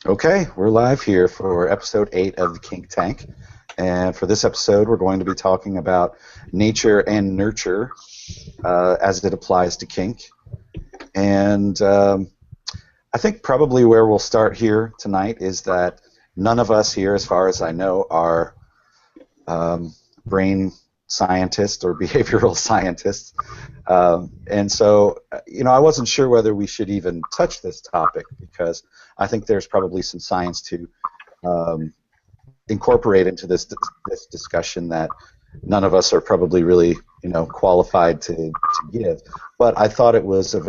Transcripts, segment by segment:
Okay, we're live here for episode 8 of the Kink Tank. And for this episode, we're going to be talking about nature and nurture as it applies to kink. And I think probably where we'll start here tonight is that none of us here, as far as I know, are brain scientists or behavioral scientists. And so, I wasn't sure whether we should even touch this topic because I think there's probably some science to incorporate into this discussion that none of us are probably really, qualified to give. But I thought it was a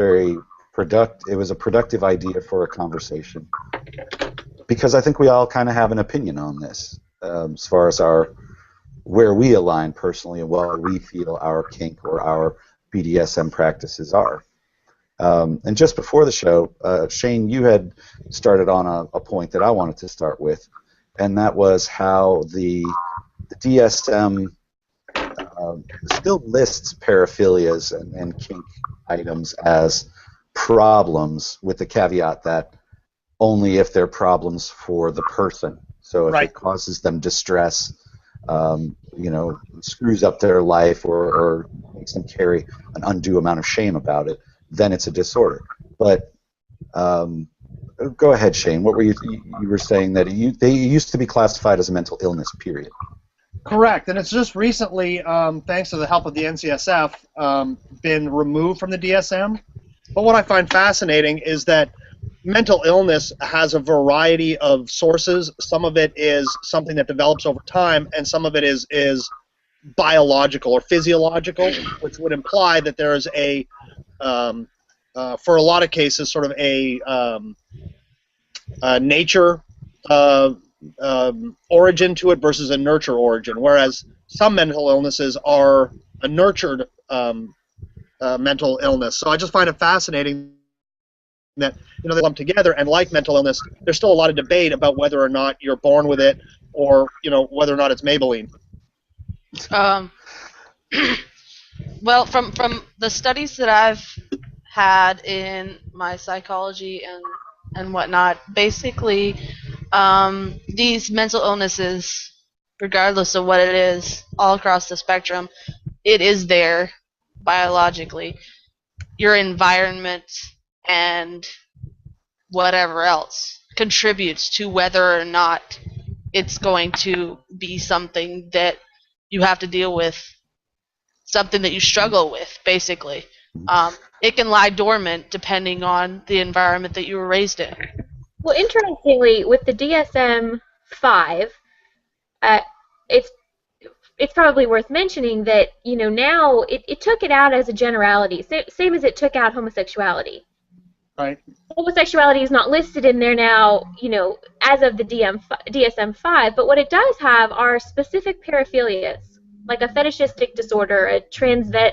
productive idea for a conversation because I think we all kind of have an opinion on this as far as where we align personally and what we feel our kink or our BDSM practices are. And just before the show, Shane, you had started on a point that I wanted to start with, and that was how the DSM still lists paraphilias and kink items as problems, with the caveat that only if they're problems for the person. So if it causes them distress, screws up their life or makes them carry an undue amount of shame about it, then it's a disorder. But go ahead, Shane. What were you were saying that they used to be classified as a mental illness, period. Correct, and it's just recently, thanks to the help of the NCSF, been removed from the DSM. But what I find fascinating is that mental illness has a variety of sources. Some of it is something that develops over time, and some of it is biological or physiological, which would imply that there is for a lot of cases, sort of a nature origin to it versus a nurture origin, whereas some mental illnesses are a nurtured mental illness. So I just find it fascinating that they lump together, and like mental illness, there's still a lot of debate about whether or not you're born with it or whether or not it's Maybelline. Well, from the studies that I've had in my psychology and whatnot, basically these mental illnesses, regardless of what it is, all across the spectrum, it is there biologically. Your environment and whatever else contributes to whether or not it's going to be something that you have to deal with, something that you struggle with, basically. It can lie dormant depending on the environment that you were raised in. Well, interestingly, with the DSM-5, it's probably worth mentioning that now it took it out as a generality, same as it took out homosexuality. Right. Homosexuality is not listed in there now, as of the DSM-5, but what it does have are specific paraphilias, like a fetishistic disorder, a transvestism.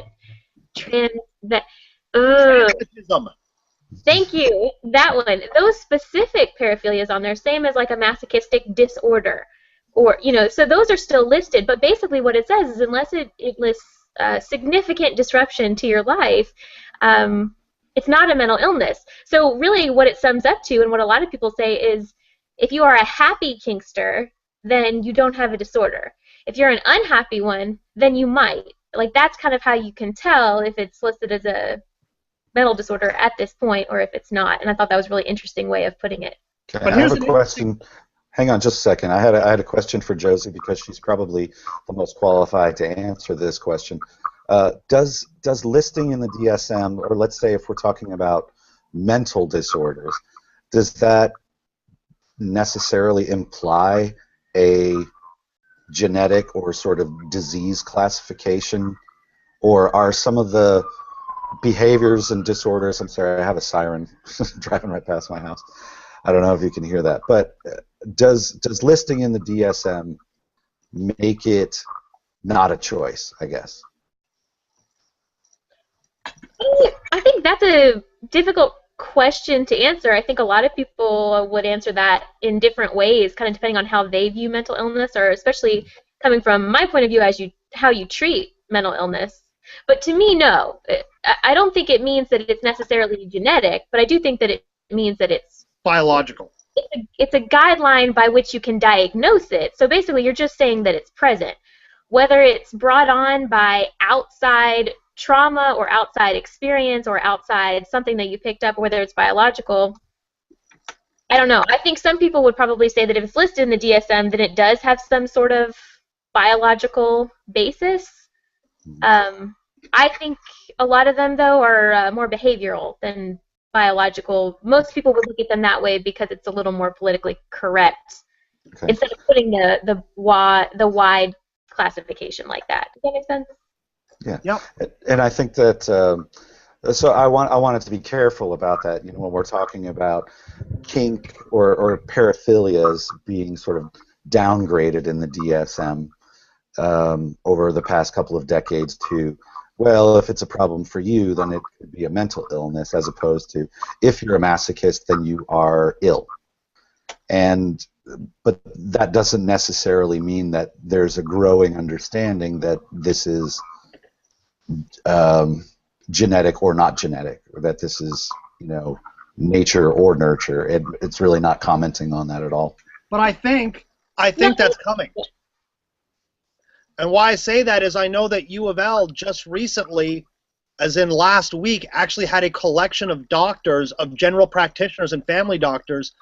Thank you, that one. Those specific paraphilias on there, same as like a masochistic disorder, or so those are still listed. But basically, what it says is unless it lists significant disruption to your life, it's not a mental illness. So really what it sums up to, and what a lot of people say, is if you are a happy kinkster, then you don't have a disorder. If you're an unhappy one, then you might. Like, that's kind of how you can tell if it's listed as a mental disorder at this point or if it's not. And I thought that was a really interesting way of putting it. Okay, I have a question. Hang on just a second. I had a question for Josie because she's probably the most qualified to answer this question. Does listing in the DSM, or let's say if we're talking about mental disorders, does that necessarily imply a genetic or sort of disease classification, or are some of the behaviors and disorders, I'm sorry, I have a siren driving right past my house. I don't know if you can hear that, but does listing in the DSM make it not a choice, I guess? I think that's a difficult question to answer. I think a lot of people would answer that in different ways, kind of depending on how they view mental illness, or especially coming from my point of view as how you treat mental illness. But to me, no. I don't think it means that it's necessarily genetic, but I do think that it means that it's biological. it's a guideline by which you can diagnose it. So basically, you're just saying that it's present. Whether it's brought on by outside trauma or outside experience or outside something that you picked up, whether it's biological, I don't know. I think some people would probably say that if it's listed in the DSM, then it does have some sort of biological basis. I think a lot of them, though, are more behavioral than biological. Most people would look at them that way because it's a little more politically correct instead of putting the wide classification like that. Does that make sense? Yeah. Yep. And I think that so I wanted to be careful about that. You know, when we're talking about kink or paraphilias being sort of downgraded in the DSM over the past couple of decades to, well, if it's a problem for you, then it could be a mental illness, as opposed to if you're a masochist, then you are ill. But that doesn't necessarily mean that there's a growing understanding that this is genetic or not genetic, or that this is, you know, nature or nurture. It's really not commenting on that at all. But I think that's coming. And why I say that is I know that U of L just recently, as in last week, actually had a collection of doctors, of general practitioners and family doctors,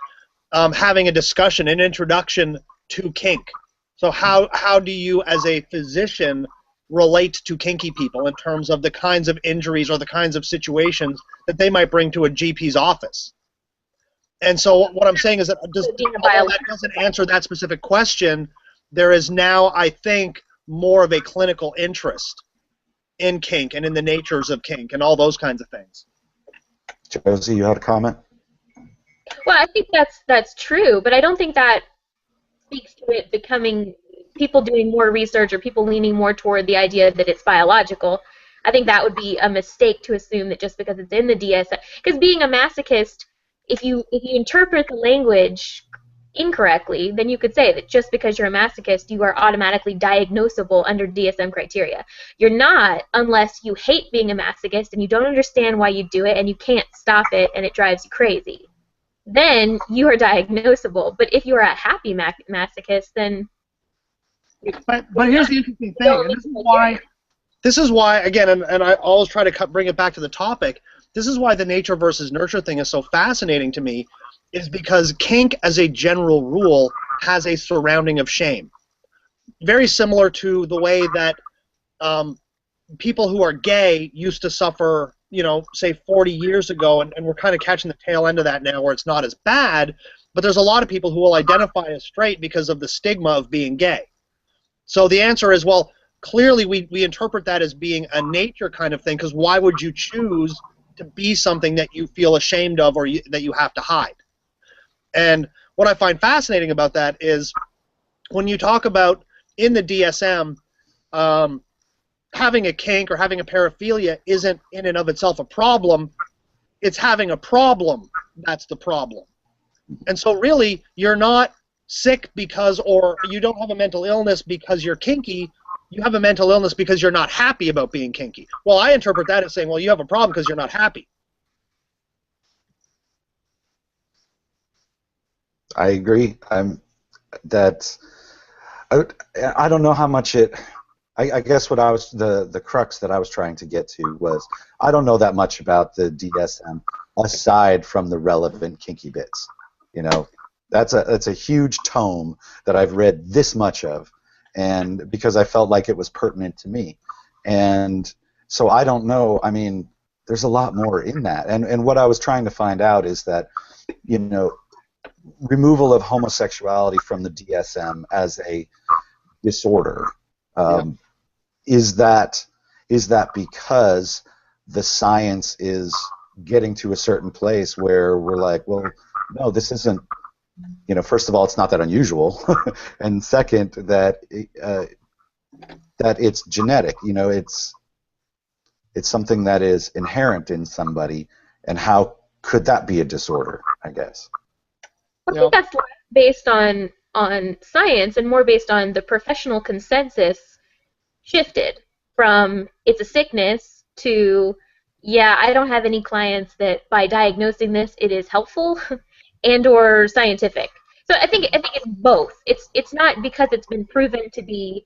having a discussion, an introduction to kink. So how do you, as a physician, relate to kinky people in terms of the kinds of injuries or the kinds of situations that they might bring to a GP's office? And so what I'm saying is that although that doesn't answer that specific question, there is now, I think, more of a clinical interest in kink and in the natures of kink and all those kinds of things. Josie, you had a comment? Well, I think that's true, but I don't think that speaks to it becoming people doing more research or people leaning more toward the idea that it's biological. I think that would be a mistake to assume that just because it's in the DSM, because being a masochist, if you interpret the language incorrectly, then you could say that just because you're a masochist, you are automatically diagnosable under DSM criteria. You're not unless you hate being a masochist and you don't understand why you do it and you can't stop it and it drives you crazy. Then you are diagnosable. But if you are a happy masochist, then... But here's the interesting thing, and this is why again, and I always try to bring it back to the topic, this is why the nature versus nurture thing is so fascinating to me, is because kink, as a general rule, has a surrounding of shame. Very similar to the way that people who are gay used to suffer, you know, say 40 years ago, and we're kind of catching the tail end of that now where it's not as bad, but there's a lot of people who will identify as straight because of the stigma of being gay. So the answer is, well, clearly we interpret that as being a nature kind of thing, because why would you choose to be something that you feel ashamed of or that you have to hide? And what I find fascinating about that is when you talk about in the DSM, having a kink or having a paraphilia isn't in and of itself a problem. It's having a problem that's the problem. And so really, you're not sick because, or you don't have a mental illness because you're kinky. You have a mental illness because you're not happy about being kinky. Well, I interpret that as saying, well, you have a problem because you're not happy. I agree. I don't know how much it. I guess what I was the crux that I was trying to get to was I don't know that much about the DSM aside from the relevant kinky bits. You know, that's a huge tome that I've read this much of, and because I felt like it was pertinent to me, and so I don't know. I mean, there's a lot more in that, and what I was trying to find out is that, you know, removal of homosexuality from the DSM as a disorder. Is that because the science is getting to a certain place where we're like, well, no, this isn't, you know, first of all, it's not that unusual, and second, that it's genetic. You know, it's something that is inherent in somebody, and how could that be a disorder, I guess? I think that's less based on science and more based on the professional consensus shifted from it's a sickness to, yeah, I don't have any clients that by diagnosing this it is helpful. and or scientific. So I think it's both. It's not because it's been proven to be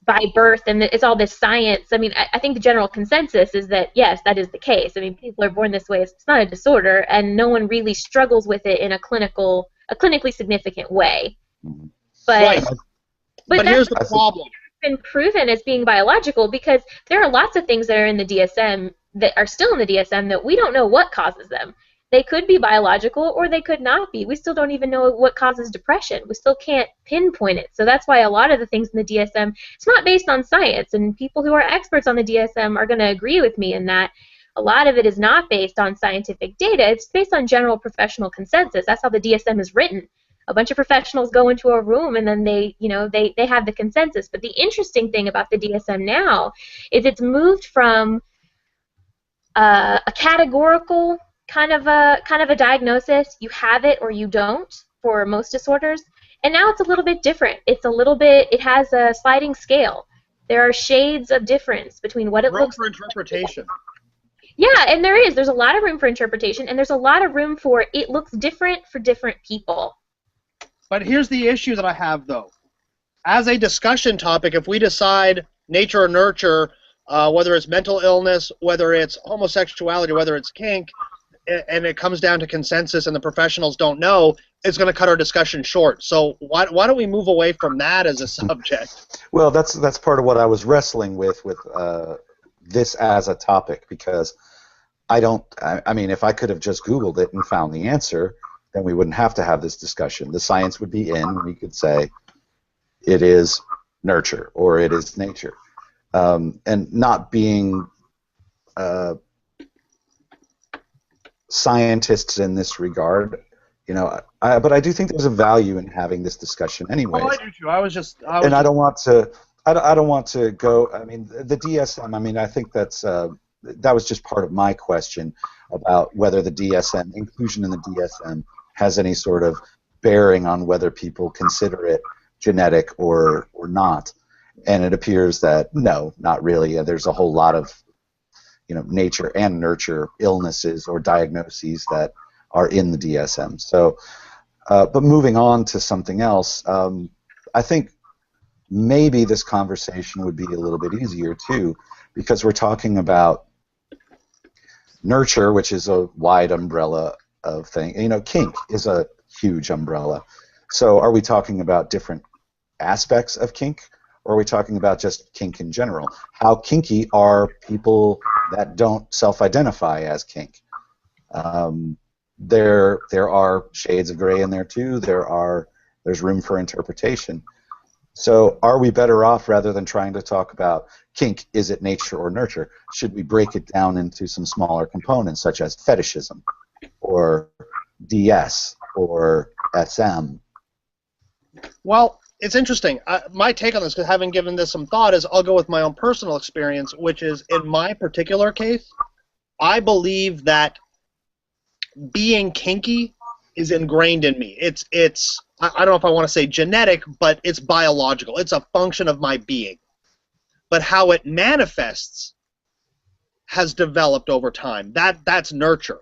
by birth and it's all this science. I mean, I think the general consensus is that yes, that is the case. I mean, people are born this way. It's not a disorder, and no one really struggles with it in a clinically significant way. But right. But here's the problem. Been proven as being biological because there are lots of things that are in the DSM that are still in the DSM that we don't know what causes them. They could be biological or they could not be. We still don't even know what causes depression. We still can't pinpoint it. So that's why a lot of the things in the DSM, it's not based on science, and people who are experts on the DSM are going to agree with me in that a lot of it is not based on scientific data. It's based on general professional consensus. That's how the DSM is written. A bunch of professionals go into a room and then they have the consensus. But the interesting thing about the DSM now is it's moved from a categorical kind of a diagnosis. You have it or you don't for most disorders. And now it's a little bit different. It has a sliding scale. There are shades of difference between what it looks like. Room for interpretation. Yeah, and there's a lot of room for interpretation, and there's a lot of room for it looks different for different people. But here's the issue that I have, though. As a discussion topic, if we decide nature or nurture, whether it's mental illness, whether it's homosexuality, whether it's kink, and it comes down to consensus and the professionals don't know, it's going to cut our discussion short. So why don't we move away from that as a subject? Well, that's part of what I was wrestling with this as a topic, because I mean, if I could have just Googled it and found the answer, then we wouldn't have to have this discussion. The science would be in, and we could say it is nurture or it is nature. And not being scientists in this regard, but I do think there's a value in having this discussion anyways. Oh, I do too. I don't want to go. I mean, the DSM. I mean, I think that was just part of my question about whether the DSM inclusion in the DSM has any sort of bearing on whether people consider it genetic or not. And it appears that no, not really. There's a whole lot of nature and nurture illnesses or diagnoses that are in the DSM. So, but moving on to something else, I think maybe this conversation would be a little bit easier too, because we're talking about nurture, which is a wide umbrella of thing. Kink is a huge umbrella. So are we talking about different aspects of kink, or are we talking about just kink in general? How kinky are people that don't self-identify as kink? There are shades of gray in there too. There's room for interpretation. So are we better off, rather than trying to talk about kink, is it nature or nurture, should we break it down into some smaller components such as fetishism or DS or SM? Well, it's interesting. My take on this, because having given this some thought, is I'll go with my own personal experience, which is in my particular case, I believe that being kinky is ingrained in me. It's I don't know if I want to say genetic, but it's biological. It's a function of my being. But how it manifests has developed over time. That's nurture.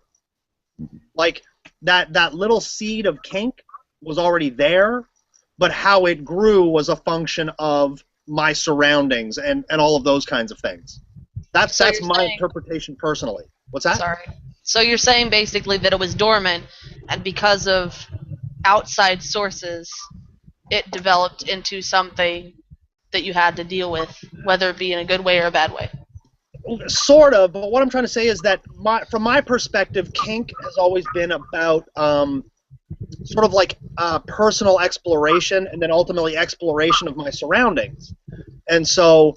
Like that little seed of kink was already there, but how it grew was a function of my surroundings and all of those kinds of things. That's my interpretation personally. What's that? Sorry. So you're saying basically that it was dormant, and because of outside sources, it developed into something that you had to deal with, whether it be in a good way or a bad way. Sort of, but what I'm trying to say is that from my perspective, kink has always been about sort of like personal exploration and then ultimately exploration of my surroundings. And so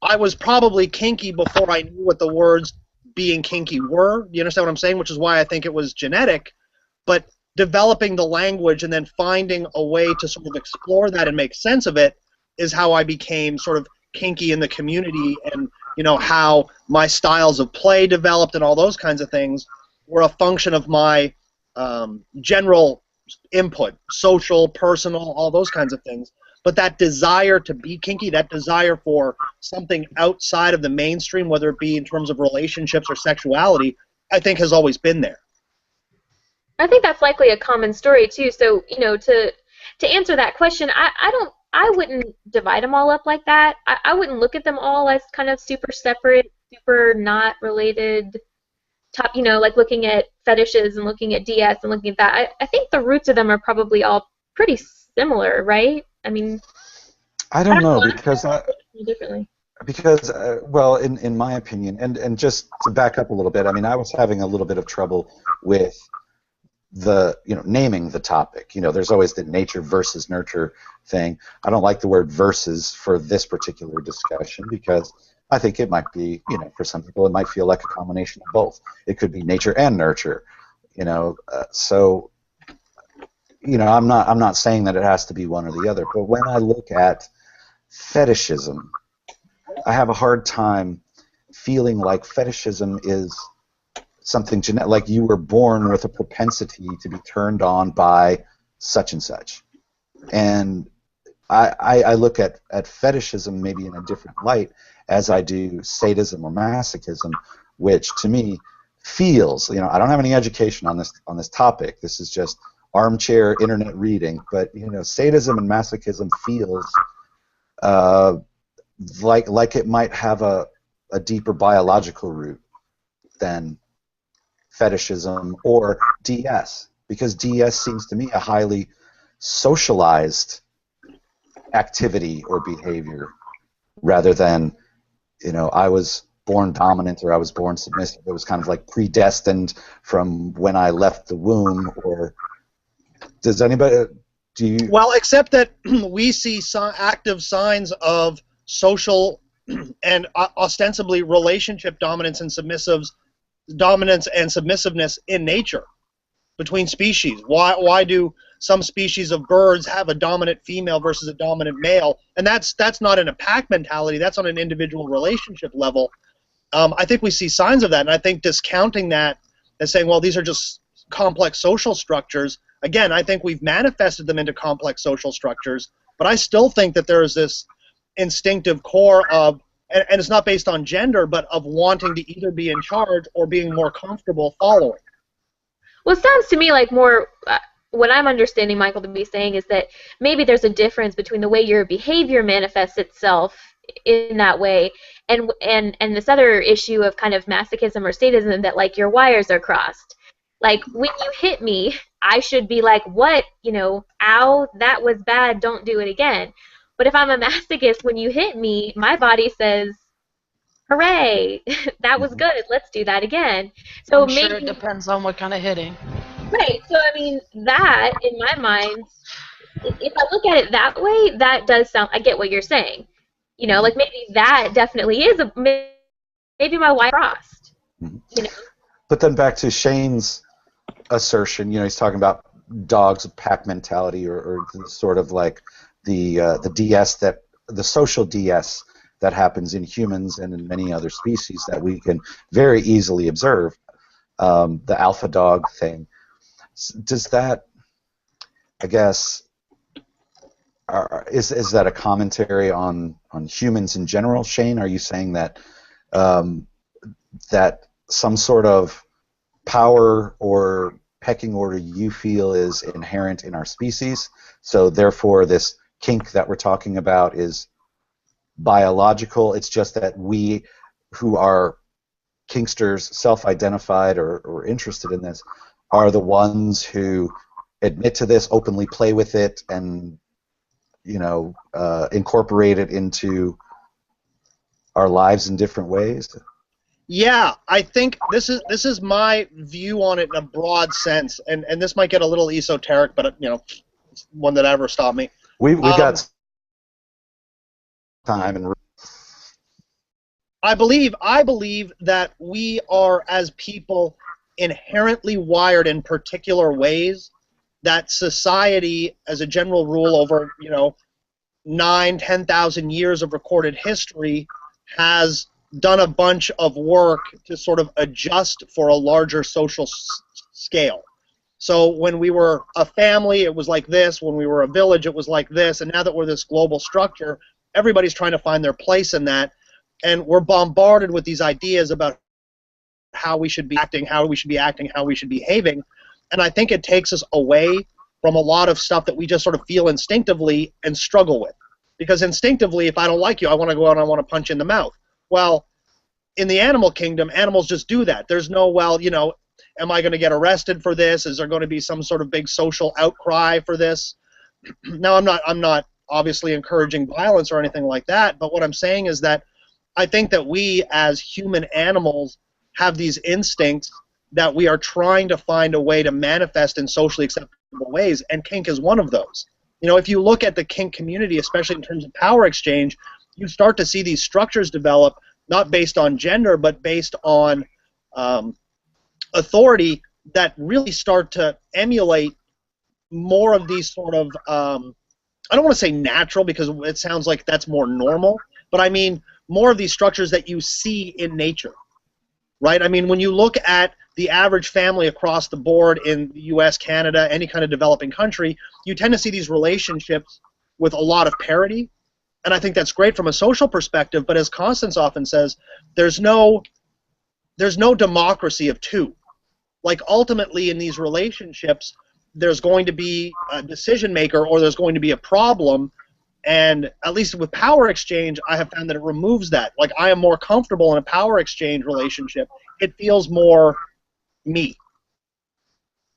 I was probably kinky before I knew what the words being kinky were. Do you understand what I'm saying? Which is why I think it was genetic. But developing the language and then finding a way to sort of explore that and make sense of it is how I became sort of kinky in the community, and how my styles of play developed and all those kinds of things were a function of my general input, social, personal, all those kinds of things. But that desire to be kinky, that desire for something outside of the mainstream, whether it be in terms of relationships or sexuality, I think has always been there. I think that's likely a common story too. So, you know, to answer that question, I wouldn't divide them all up like that. I wouldn't look at them all as kind of super separate, super not related. Top, you know, like looking at fetishes and looking at DS and looking at that. I think the roots of them are probably all pretty similar, right? I mean, I I don't don't know know. I'm because differently. well, in my opinion, and just to back up a little bit, I mean, I was having a little bit of trouble with naming the topic. You know, there's always the nature versus nurture thing. I don't like the word versus for this particular discussion because I think it might be, for some people it might feel like a combination of both. It could be nature and nurture, so I'm not saying that it has to be one or the other, but when I look at fetishism, I have a hard time feeling like fetishism is something genetic, like you were born with a propensity to be turned on by such and such. And I look at fetishism maybe in a different light as I do sadism or masochism, which to me feels, I don't have any education on this topic. This is just armchair internet reading, but sadism and masochism feels like it might have a deeper biological root than fetishism or DS, because DS seems to me a highly socialized activity or behavior rather than, I was born dominant or I was born submissive. It was kind of like predestined from when I left the womb. Or does anybody, do you? Well, except that we see active signs of social and ostensibly relationship dominance and submissiveness in nature between species. Why do some species of birds have a dominant female versus a dominant male? And that's not in a pack mentality. That's on an individual relationship level. I think we see signs of that, and I think discounting that and saying, well, these are just complex social structures. Again, I think we've manifested them into complex social structures, but I still think that there is this instinctive core of, and it's not based on gender, but of wanting to either be in charge or being more comfortable following. Well, it sounds to me like more, what I'm understanding Michael to be saying is that maybe there's a difference between the way your behavior manifests itself in that way and this other issue of kind of masochism or sadism, that like your wires are crossed. Like when you hit me, I should be like, what? Ow, that was bad, don't do it again. But if I'm a masochist, when you hit me, my body says, hooray, that was good, let's do that again. So I'm maybe, sure it depends on what kind of hitting. right, so I mean, that, in my mind, if I look at it that way, that does sound, I get what you're saying. Like maybe that definitely is, maybe my wire crossed. But then back to Shane's assertion, he's talking about dogs of pack mentality or sort of like the DS, that the social DS that happens in humans and in many other species that we can very easily observe, the alpha dog thing. Does that, I guess, is that a commentary on humans in general, Shane? Are you saying that that some sort of power or pecking order you feel is inherent in our species, so therefore this kink that we're talking about is biological? It's just that we who are kinksters, self-identified or interested in this, are the ones who admit to this, openly play with it, and incorporate it into our lives in different ways? Yeah, I think this is my view on it in a broad sense, and this might get a little esoteric, but it's one that ever stopped me. We've got time, and I believe that we are, as people, inherently wired in particular ways that society, as a general rule, over 9,000-10,000 years of recorded history, has done a bunch of work to sort of adjust for a larger social scale. So when we were a family, it was like this. When we were a village, it was like this. And now that we're this global structure, everybody's trying to find their place in that. And we're bombarded with these ideas about how we should be acting, how we should be behaving. And I think it takes us away from a lot of stuff that we just sort of feel instinctively and struggle with. Because instinctively, if I don't like you, I want to go out and I want to punch you in the mouth. Well, in the animal kingdom, animals just do that. There's no, well, you know, am I going to get arrested for this? Is there going to be some sort of big social outcry for this? Now, I'm not obviously encouraging violence or anything like that, but what I'm saying is that I think that we as human animals have these instincts that we are trying to find a way to manifest in socially acceptable ways, and kink is one of those. You know, if you look at the kink community, especially in terms of power exchange, you start to see these structures develop, not based on gender, but based on authority, that really start to emulate more of these sort of, I don't want to say natural because it sounds like that's more normal, but I mean more of these structures that you see in nature, right? I mean, when you look at the average family across the board in the US, Canada, any kind of developing country, you tend to see these relationships with a lot of parity, and I think that's great from a social perspective, but as Constance often says, there's no democracy of two. Like, ultimately in these relationships, there's going to be a decision maker or there's going to be a problem, and at least with power exchange, I have found that it removes that. Like, I am more comfortable in a power exchange relationship. It feels more me.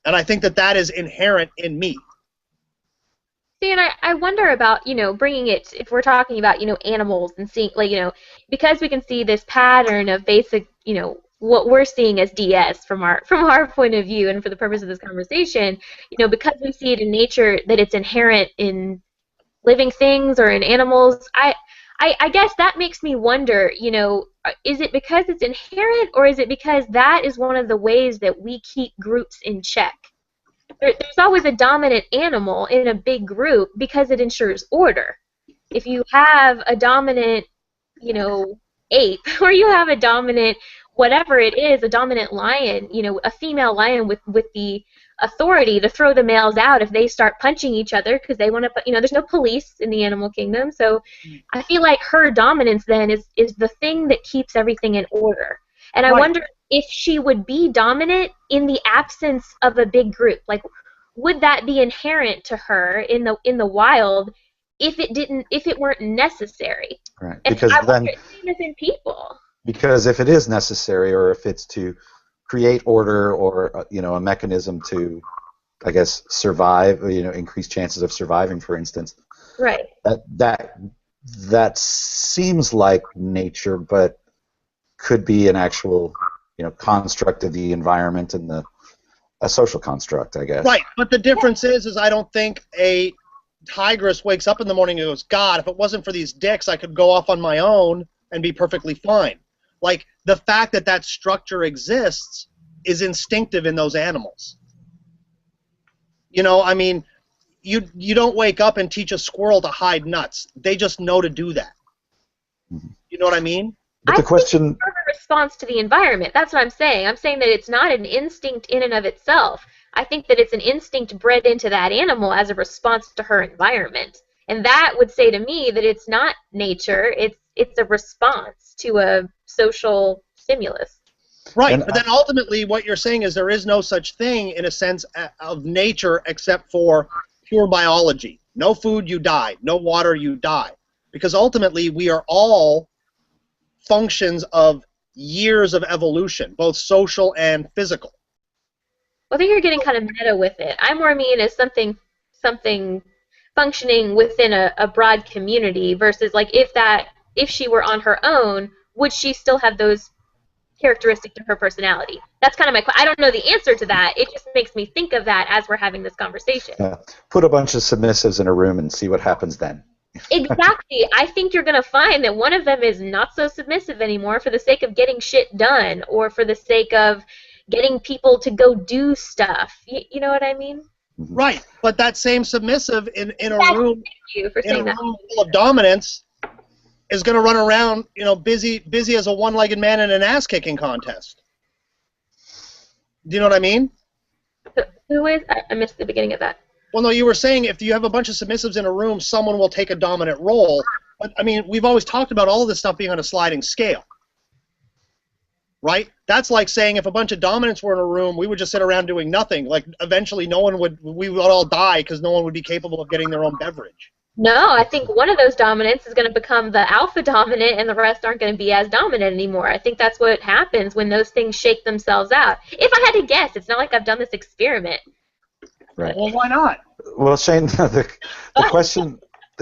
And I think that that is inherent in me. See, and I wonder about, you know, bringing it, if we're talking about, you know, animals and seeing, like, you know, because we can see this pattern of basic, you know, what we're seeing as DS from our point of view and for the purpose of this conversation, you know, because we see it in nature that it's inherent in living things or in animals, I guess that makes me wonder, you know, is it because it's inherent, or is it because that is one of the ways that we keep groups in check? There's always a dominant animal in a big group because it ensures order. If you have a dominant, you know, ape, or you have a dominant whatever it is, a dominant lion, you know, a female lion with the authority to throw the males out if they start punching each other because they want to, you know, there's no police in the animal kingdom. So I feel like her dominance then is the thing that keeps everything in order. And I wonder if she would be dominant in the absence of a big group. Like, would that be inherent to her in the wild if it weren't necessary? Right. And Because I then, wonder if it's the same as in people. because if it is necessary, or if it's to create order, or you know, a mechanism to, I guess, survive, or, you know, increase chances of surviving, for instance. Right. That seems like nature, but could be an actual, you know, construct of the environment and a social construct, I guess. Right, but the difference is I don't think a tigress wakes up in the morning and goes, God, if it wasn't for these dicks, I could go off on my own and be perfectly fine. Like, the fact that that structure exists is instinctive in those animals. You know, I mean, you don't wake up and teach a squirrel to hide nuts. They just know to do that. Mm-hmm. You know what I mean? But the question... think it's more of a response to the environment. That's what I'm saying. I'm saying that it's not an instinct in and of itself. I think that it's an instinct bred into that animal as a response to her environment. And that would say to me that it's not nature, it's a response to a social stimulus. Right, And but then ultimately what you're saying is there is no such thing in a sense of nature except for pure biology. No food, you die. No water, you die. Because ultimately we are all functions of years of evolution, both social and physical. Well, I think you're getting kind of meta with it. I more mean as something functioning within a broad community versus like if she were on her own, would she still have those characteristics to her personality? That's kind of my question. I don't know the answer to that. It just makes me think of that as we're having this conversation. Put a bunch of submissives in a room and see what happens then. Exactly. I think you're going to find that one of them is not so submissive anymore for the sake of getting shit done or for the sake of getting people to go do stuff. You know what I mean? Right, but that same submissive in a room full of dominance is going to run around, you know, busy as a one-legged man in an ass-kicking contest. Do you know what I mean? Who is? I missed the beginning of that. Well, no, you were saying if you have a bunch of submissives in a room, someone will take a dominant role. But, I mean, we've always talked about all of this stuff being on a sliding scale. right? That's like saying if a bunch of dominants were in a room, we would just sit around doing nothing. Like eventually we would all die because no one would be capable of getting their own beverage. No, I think one of those dominants is going to become the alpha dominant and the rest aren't going to be as dominant anymore. I think that's what happens when those things shake themselves out. If I had to guess, it's not like I've done this experiment. Right. Well, why not? Well, Shane, the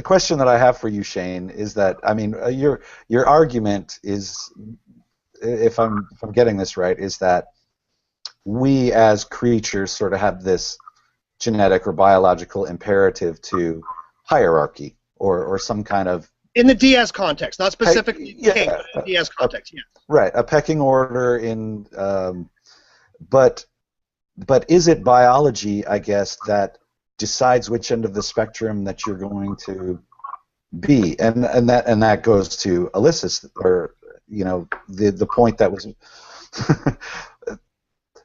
question that I have for you, Shane, is that, I mean, your argument is, if I'm getting this right, is that we as creatures sort of have this genetic or biological imperative to hierarchy or some kind of, in the DS context, not specifically Kink, the DS context, yeah. Right, a pecking order in, but is it biology, I guess, that decides which end of the spectrum that you're going to be, and that goes to Alyssa's, or the point that was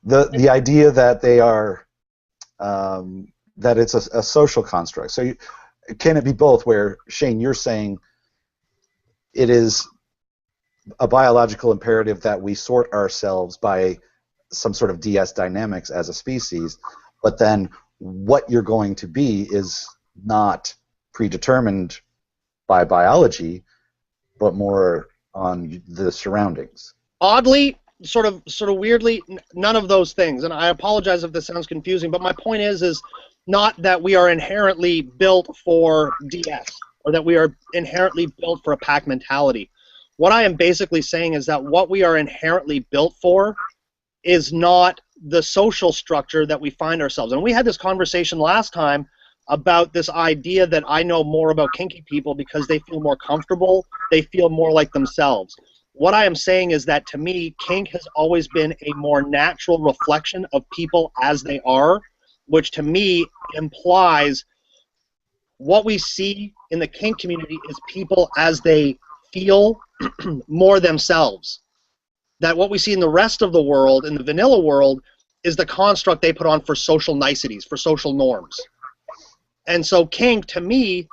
the idea that they are that it's a social construct. So can it be both? Where, Shane, you're saying it is a biological imperative that we sort ourselves by some sort of DS dynamics as a species, but then what you're going to be is not predetermined by biology, but more on the surroundings. Oddly, sort of weirdly, none of those things. And I apologize if this sounds confusing, but my point is not that we are inherently built for DS or that we are inherently built for a pack mentality. What I am basically saying is that what we are inherently built for is not the social structure that we find ourselves in. And we had this conversation last time about this idea that I know more about kinky people because they feel more comfortable, they feel more like themselves. What I am saying is that, to me, kink has always been a more natural reflection of people as they are, which to me implies what we see in the kink community is people as they feel more themselves. That what we see in the rest of the world, in the vanilla world, is the construct they put on for social niceties, for social norms. And so kink, to me,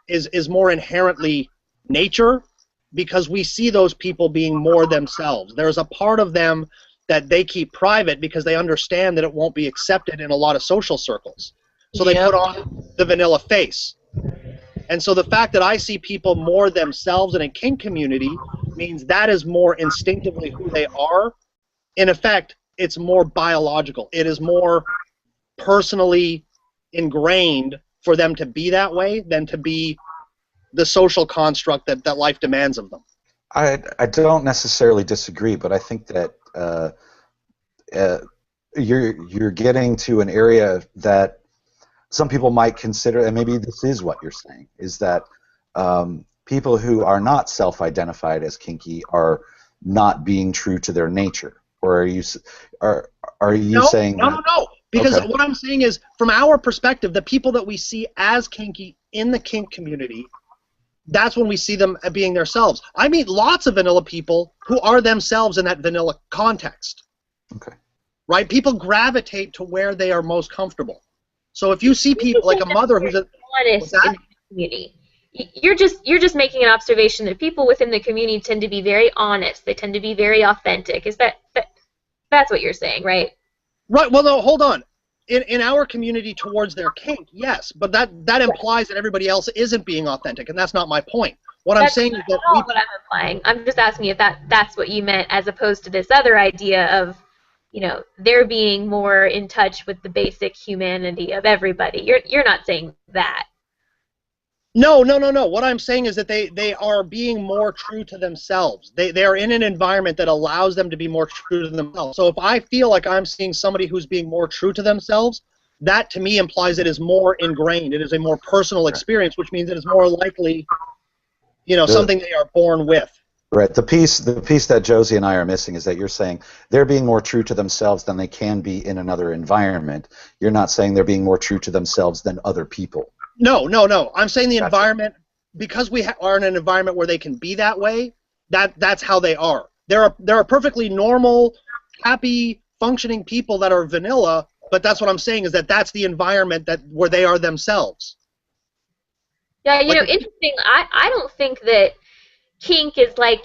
is more inherently nature, because we see those people being more themselves. There's a part of them that they keep private because they understand that it won't be accepted in a lot of social circles. So they put on the vanilla face. And so the fact that I see people more themselves in a kink community means that is more instinctively who they are. In effect, it's more biological. It is more personally ingrained for them to be that way than to be the social construct that life demands of them. I don't necessarily disagree, but I think that you're getting to an area that some people might consider, and maybe this is what you're saying, is that people who are not self-identified as kinky are not being true to their nature. Or are you saying that? No. Because what I'm saying is, from our perspective, the people that we see as kinky in the kink community, that's when we see them being themselves. I meet lots of vanilla people who are themselves in that vanilla context. Okay. Right? People gravitate to where they are most comfortable. So if you see people like a mother who's honest in the community, you're just making an observation that people within the community tend to be very honest. They tend to be very authentic. Is that's what you're saying, right? Right. Well, no, hold on. In our community towards their kink, yes, but that implies that everybody else isn't being authentic, and that's not my point. What I'm saying is that what I'm implying. I'm just asking if that's what you meant, as opposed to this other idea of, they're being more in touch with the basic humanity of everybody. You're not saying that. No. What I'm saying is that they are being more true to themselves. They are in an environment that allows them to be more true to themselves. So if I feel like I'm seeing somebody who's being more true to themselves, that to me implies it is more ingrained. It is a more personal experience, which means it is more likely, something they are born with. Right. The piece that Josie and I are missing is that you're saying they're being more true to themselves than they can be in another environment. You're not saying they're being more true to themselves than other people. No. I'm saying the environment, because we are in an environment where they can be that way, that's how they are. There are perfectly normal, happy, functioning people that are vanilla, but that's what I'm saying is that's the environment where they are themselves. Yeah, interesting. I don't think that kink is like,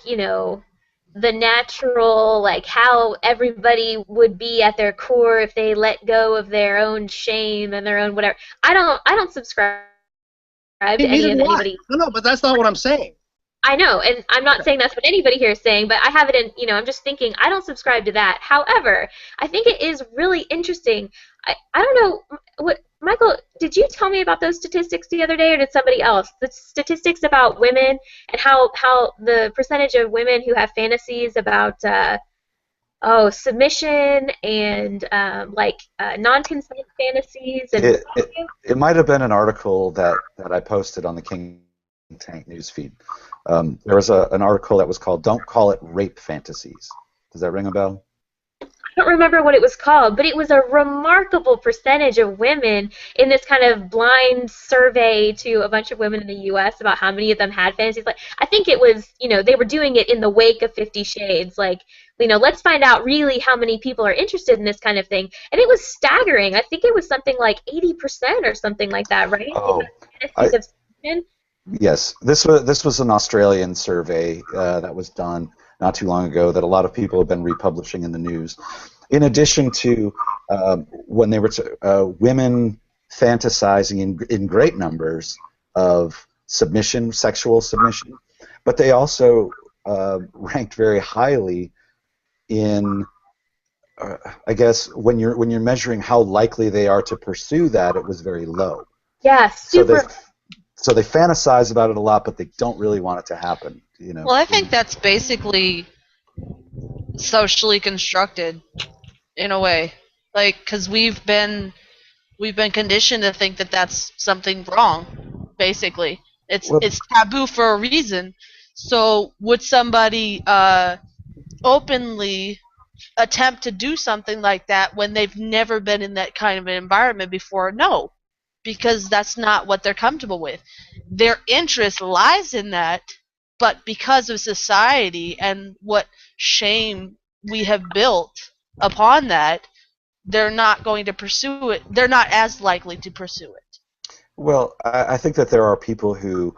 the natural, like how everybody would be at their core if they let go of their own shame and their own whatever. I don't subscribe to Neither any of do I. anybody. No, but that's not what I'm saying. I know, and I'm not saying that's what anybody here is saying, but I have it in, I'm just thinking, I don't subscribe to that. However, I think it is really interesting. I don't know, Michael, did you tell me about those statistics the other day, or did somebody else? The statistics about women and how the percentage of women who have fantasies about, submission and, non-consent fantasies. And It might have been an article that I posted on the Kink Tank newsfeed. There was an article that was called "Don't Call It Rape Fantasies." Does that ring a bell? I don't remember what it was called, but it was a remarkable percentage of women in this kind of blind survey to a bunch of women in the U.S. about how many of them had fantasies. Like, I think it was, they were doing it in the wake of 50 Shades. Like, let's find out really how many people are interested in this kind of thing. And it was staggering. I think it was something like 80% or something like that, right? Oh, Fantasies of yes. This was an Australian survey that was done not too long ago that a lot of people have been republishing in the news. In addition to when they were women fantasizing in great numbers of submission, sexual submission, but they also ranked very highly in, I guess, when you're measuring how likely they are to pursue that, it was very low. Yeah, super. So they fantasize about it a lot, but they don't really want it to happen. Well, I think that's basically socially constructed, in a way, like, because we've been conditioned to think that that's something wrong. Basically, it's taboo for a reason. So would somebody openly attempt to do something like that when they've never been in that kind of an environment before? No, because that's not what they're comfortable with. Their interest lies in that, but because of society and what shame we have built upon that, they're not going to pursue it. They're not as likely to pursue it. Well, I think that there are people who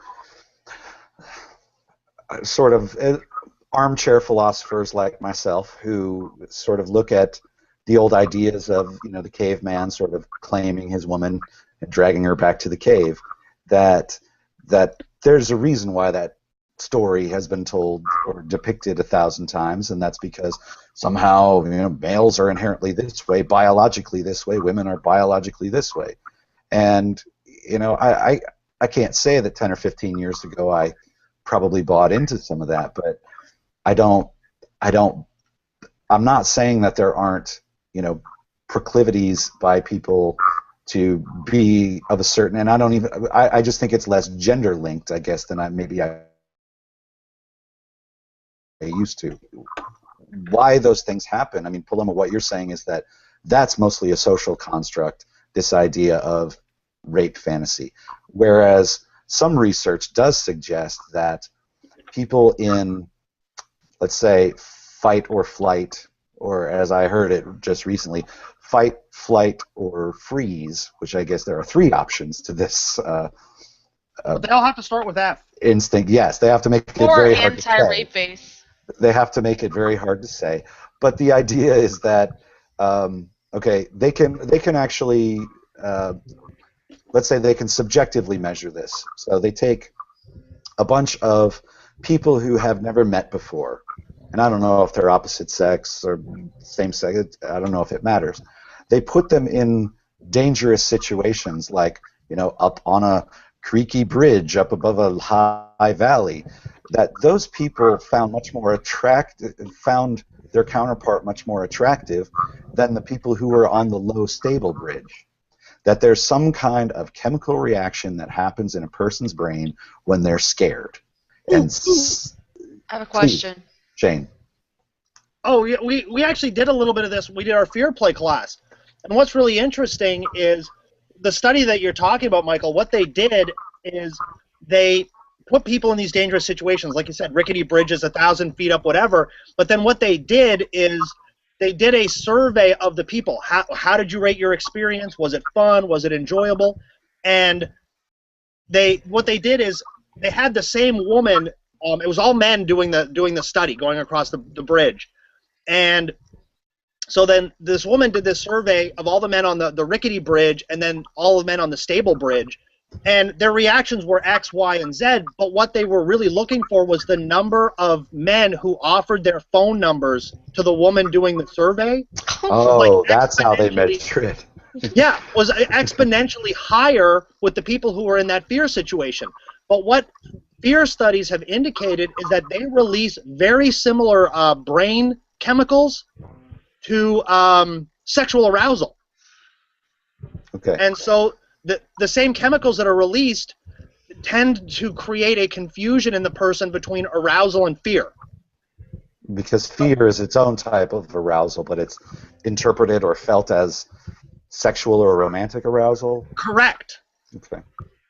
sort of armchair philosophers like myself who sort of look at the old ideas of, the caveman sort of claiming his woman and dragging her back to the cave, that there's a reason why that story has been told or depicted 1,000 times, and that's because somehow males are inherently this way, biologically this way, women are biologically this way. And I can't say that 10 or 15 years ago I probably bought into some of that, but I'm not saying that there aren't proclivities by people to be of a certain, and I just think it's less gender linked, I guess, than I used to. Why those things happen? I mean, Paloma, what you're saying is that that's mostly a social construct, this idea of rape fantasy, whereas some research does suggest that people in, let's say, fight or flight, or as I heard it just recently, fight, flight, or freeze, which I guess there are 3 options to this. But they all have to start with F. Instinct, yes. They have to make it Or very hard to say. anti-rape base. They have to make it very hard to say. But the idea is that, they can actually, let's say they can subjectively measure this. So they take a bunch of people who have never met before, and I don't know if they're opposite sex or same sex, I don't know if it matters. They put them in dangerous situations, like, up on a creaky bridge up above a high valley, that those people found their counterpart much more attractive than the people who were on the low stable bridge. That there's some kind of chemical reaction that happens in a person's brain when they're scared. And I have a question. Please, Jane. Oh, yeah, we actually did a little bit of this. We did our fear play class. And what's really interesting is the study that you're talking about, Michael, what they did is they put people in these dangerous situations, like you said, rickety bridges, 1,000 feet up, whatever. But then what they did is they did a survey of the people. How did you rate your experience? Was it fun? Was it enjoyable? And what they did is they had the same woman It was all men doing the study, going across the bridge, and so then this woman did this survey of all the men on the rickety bridge and then all the men on the stable bridge, and their reactions were X, Y, and Z, but what they were really looking for was the number of men who offered their phone numbers to the woman doing the survey. Oh, that's how they measure it. Yeah, was exponentially higher with the people who were in that fear situation. But what fear studies have indicated is that they release very similar brain chemicals to sexual arousal. Okay. And so the same chemicals that are released tend to create a confusion in the person between arousal and fear. Because fear is its own type of arousal, but it's interpreted or felt as sexual or romantic arousal? Correct. Okay.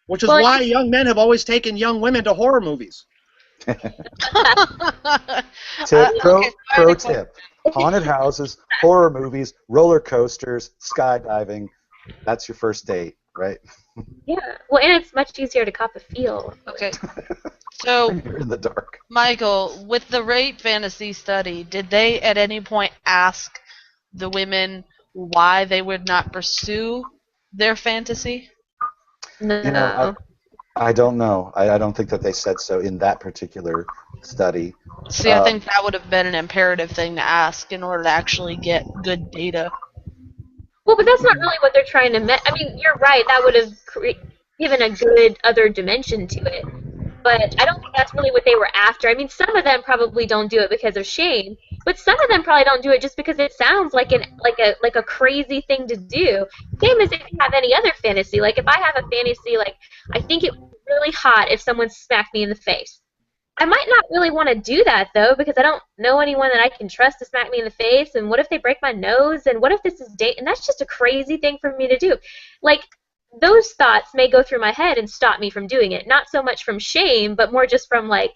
Which is why young men have always taken young women to horror movies. Pro tip. Haunted houses, horror movies, roller coasters, skydiving. That's your first date, right? Yeah. Well, and it's much easier to cop a feel. Okay. So, You're in the dark. Michael, with the rape fantasy study, did they at any point ask the women why they would not pursue their fantasy? No. You know, I don't know. I don't think that they said so in that particular study. See, I think that would have been an imperative thing to ask in order to actually get good data. Well, but that's not really what they're trying to I mean, you're right. That would have given a good other dimension to it. But I don't think that's really what they were after. I mean, some of them probably don't do it because of shame, but some of them probably don't do it just because it sounds like a crazy thing to do. Same as if you have any other fantasy. Like if I have a fantasy, like I think it would be really hot if someone smacked me in the face. I might not really want to do that though, because I don't know anyone that I can trust to smack me in the face. And what if they break my nose? And what if this is and that's just a crazy thing for me to do. Like those thoughts may go through my head and stop me from doing it. Not so much from shame, but more just from like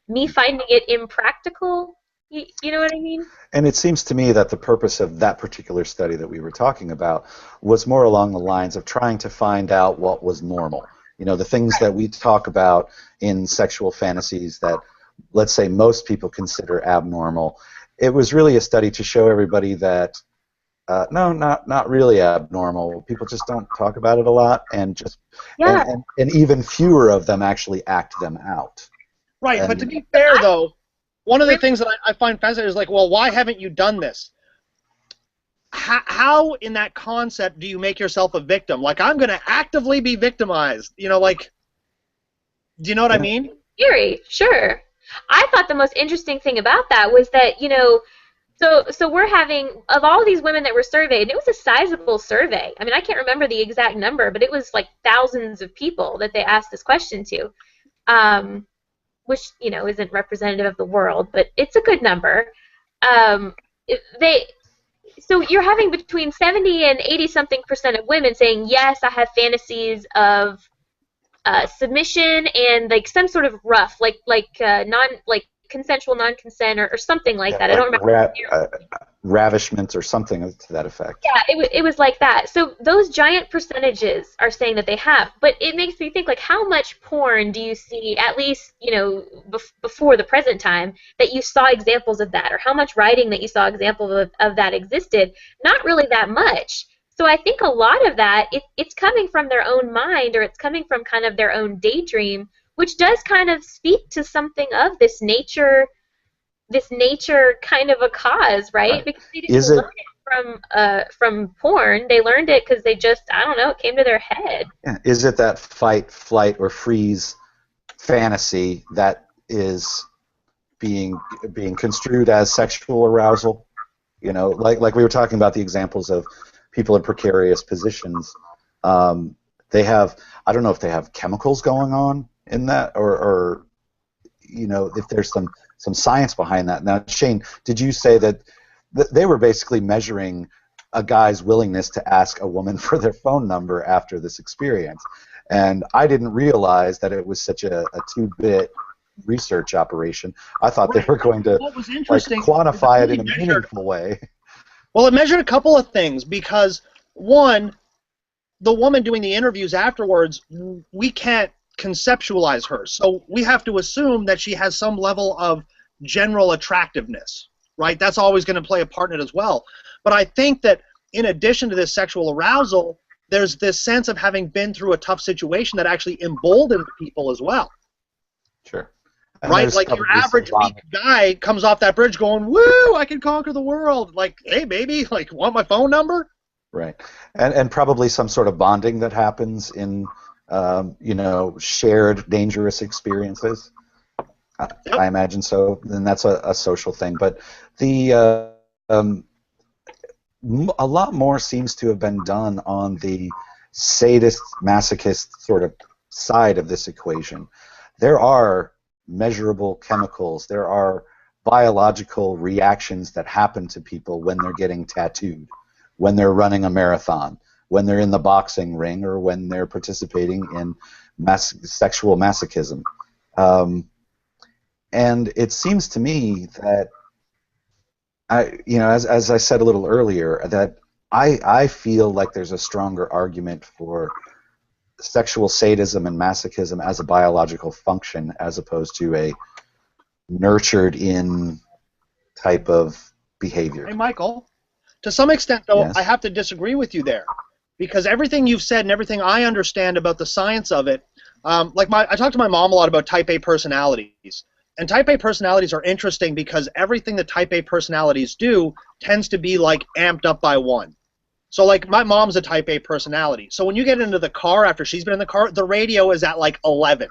me finding it impractical. You know what I mean? And it seems to me that the purpose of that particular study that we were talking about was more along the lines of trying to find out what was normal. You know, the things that we talk about in sexual fantasies that, let's say, most people consider abnormal. It was really a study to show everybody that, no, not really abnormal. People just don't talk about it a lot, and just and even fewer of them actually act them out. Right, but to be fair, though, one of the things that I find fascinating is like, well, why haven't you done this? How in that concept do you make yourself a victim? Like, I'm going to actively be victimized. You know, like, do you know what I mean? Theory, sure. I thought the most interesting thing about that was that, you know, so we're having, of all these women that were surveyed, it was a sizable survey. I mean, I can't remember the exact number, but it was like thousands of people that they asked this question to, which, you know, isn't representative of the world, but it's a good number. So you're having between 70 and 80-something% of women saying, yes, I have fantasies of submission and like some sort of rough, like consensual non-consent or something like that. I don't remember. Ravishment or something to that effect. Yeah, it was like that. So those giant percentages are saying that they have, but it makes me think, like, how much porn do you see, at least, you know, before the present time, that you saw examples of that, or how much writing that you saw examples of that existed? Not really that much. So I think a lot of that, it's coming from their own mind, or it's coming from kind of their own daydream, which does kind of speak to something of this nature kind of a cause, right? Because they didn't learn it from porn. They learned it because they just, I don't know, it came to their head. Yeah. Is it that fight, flight, or freeze fantasy that is being construed as sexual arousal? You know, like we were talking about the examples of people in precarious positions. They have, I don't know if they have chemicals going on in that, or you know, if there's some science behind that. Now, Shane, did you say that they were basically measuring a guy's willingness to ask a woman for their phone number after this experience? And I didn't realize that it was such a two-bit research operation. I thought they were going to quantify it in a meaningful way. Well, it measured a couple of things, because one, the woman doing the interviews afterwards, we can't conceptualize her. So we have to assume that she has some level of general attractiveness, right? That's always going to play a part in it as well. But I think that in addition to this sexual arousal, there's this sense of having been through a tough situation that actually emboldens people as well. Sure. And right? Like your average weak guy comes off that bridge going, woo, I can conquer the world. Like, hey, baby, like, want my phone number? Right. And probably some sort of bonding that happens in, you know, shared dangerous experiences. Yep. I imagine so. Then that's a social thing. But the a lot more seems to have been done on the sadist, masochist sort of side of this equation. There are measurable chemicals. There are biological reactions that happen to people when they're getting tattooed, when they're running a marathon, when they're in the boxing ring, or when they're participating in sexual masochism. And it seems to me that, as I said a little earlier, that I feel like there's a stronger argument for sexual sadism and masochism as a biological function as opposed to a nurtured-in type of behavior. Hey, Michael, to some extent, though, Yes. I have to disagree with you there. Because everything you've said and everything I understand about the science of it, I talk to my mom a lot about type A personalities. And type A personalities are interesting because everything that type A personalities do tends to be, like, amped up by one. So, like, my mom's a type A personality. So when you get into the car after she's been in the car, the radio is at, like, 11.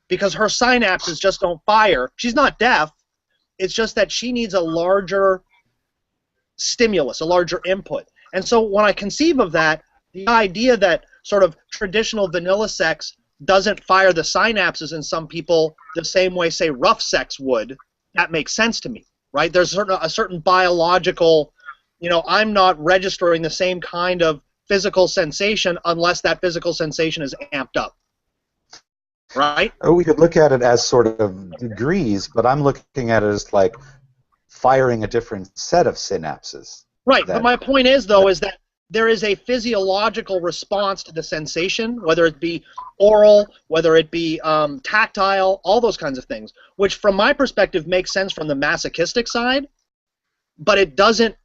Because her synapses just don't fire. She's not deaf. It's just that she needs a larger stimulus, a larger input. And so when I conceive of that, the idea that sort of traditional vanilla sex doesn't fire the synapses in some people the same way, say, rough sex would, that makes sense to me, right? There's a certain biological, I'm not registering the same kind of physical sensation unless that physical sensation is amped up, right? Oh, we could look at it as sort of degrees, but I'm looking at it as like firing a different set of synapses. Right, but my point is, though, is that there is a physiological response to the sensation, whether it be oral, whether it be tactile, all those kinds of things, which from my perspective makes sense from the masochistic side, but it doesn't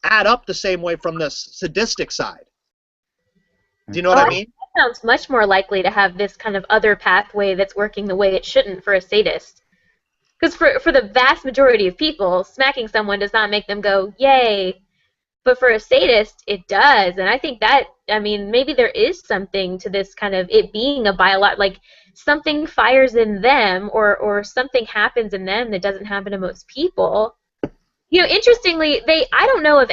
add up the same way from the sadistic side. Do you know what I mean? That sounds much more likely to have this kind of other pathway that's working the way it shouldn't for a sadist. Because for the vast majority of people, smacking someone does not make them go, yay. But for a sadist, it does. And I think that, maybe there is something to this kind of it being a like something fires in them or something happens in them that doesn't happen to most people. Interestingly, I don't know of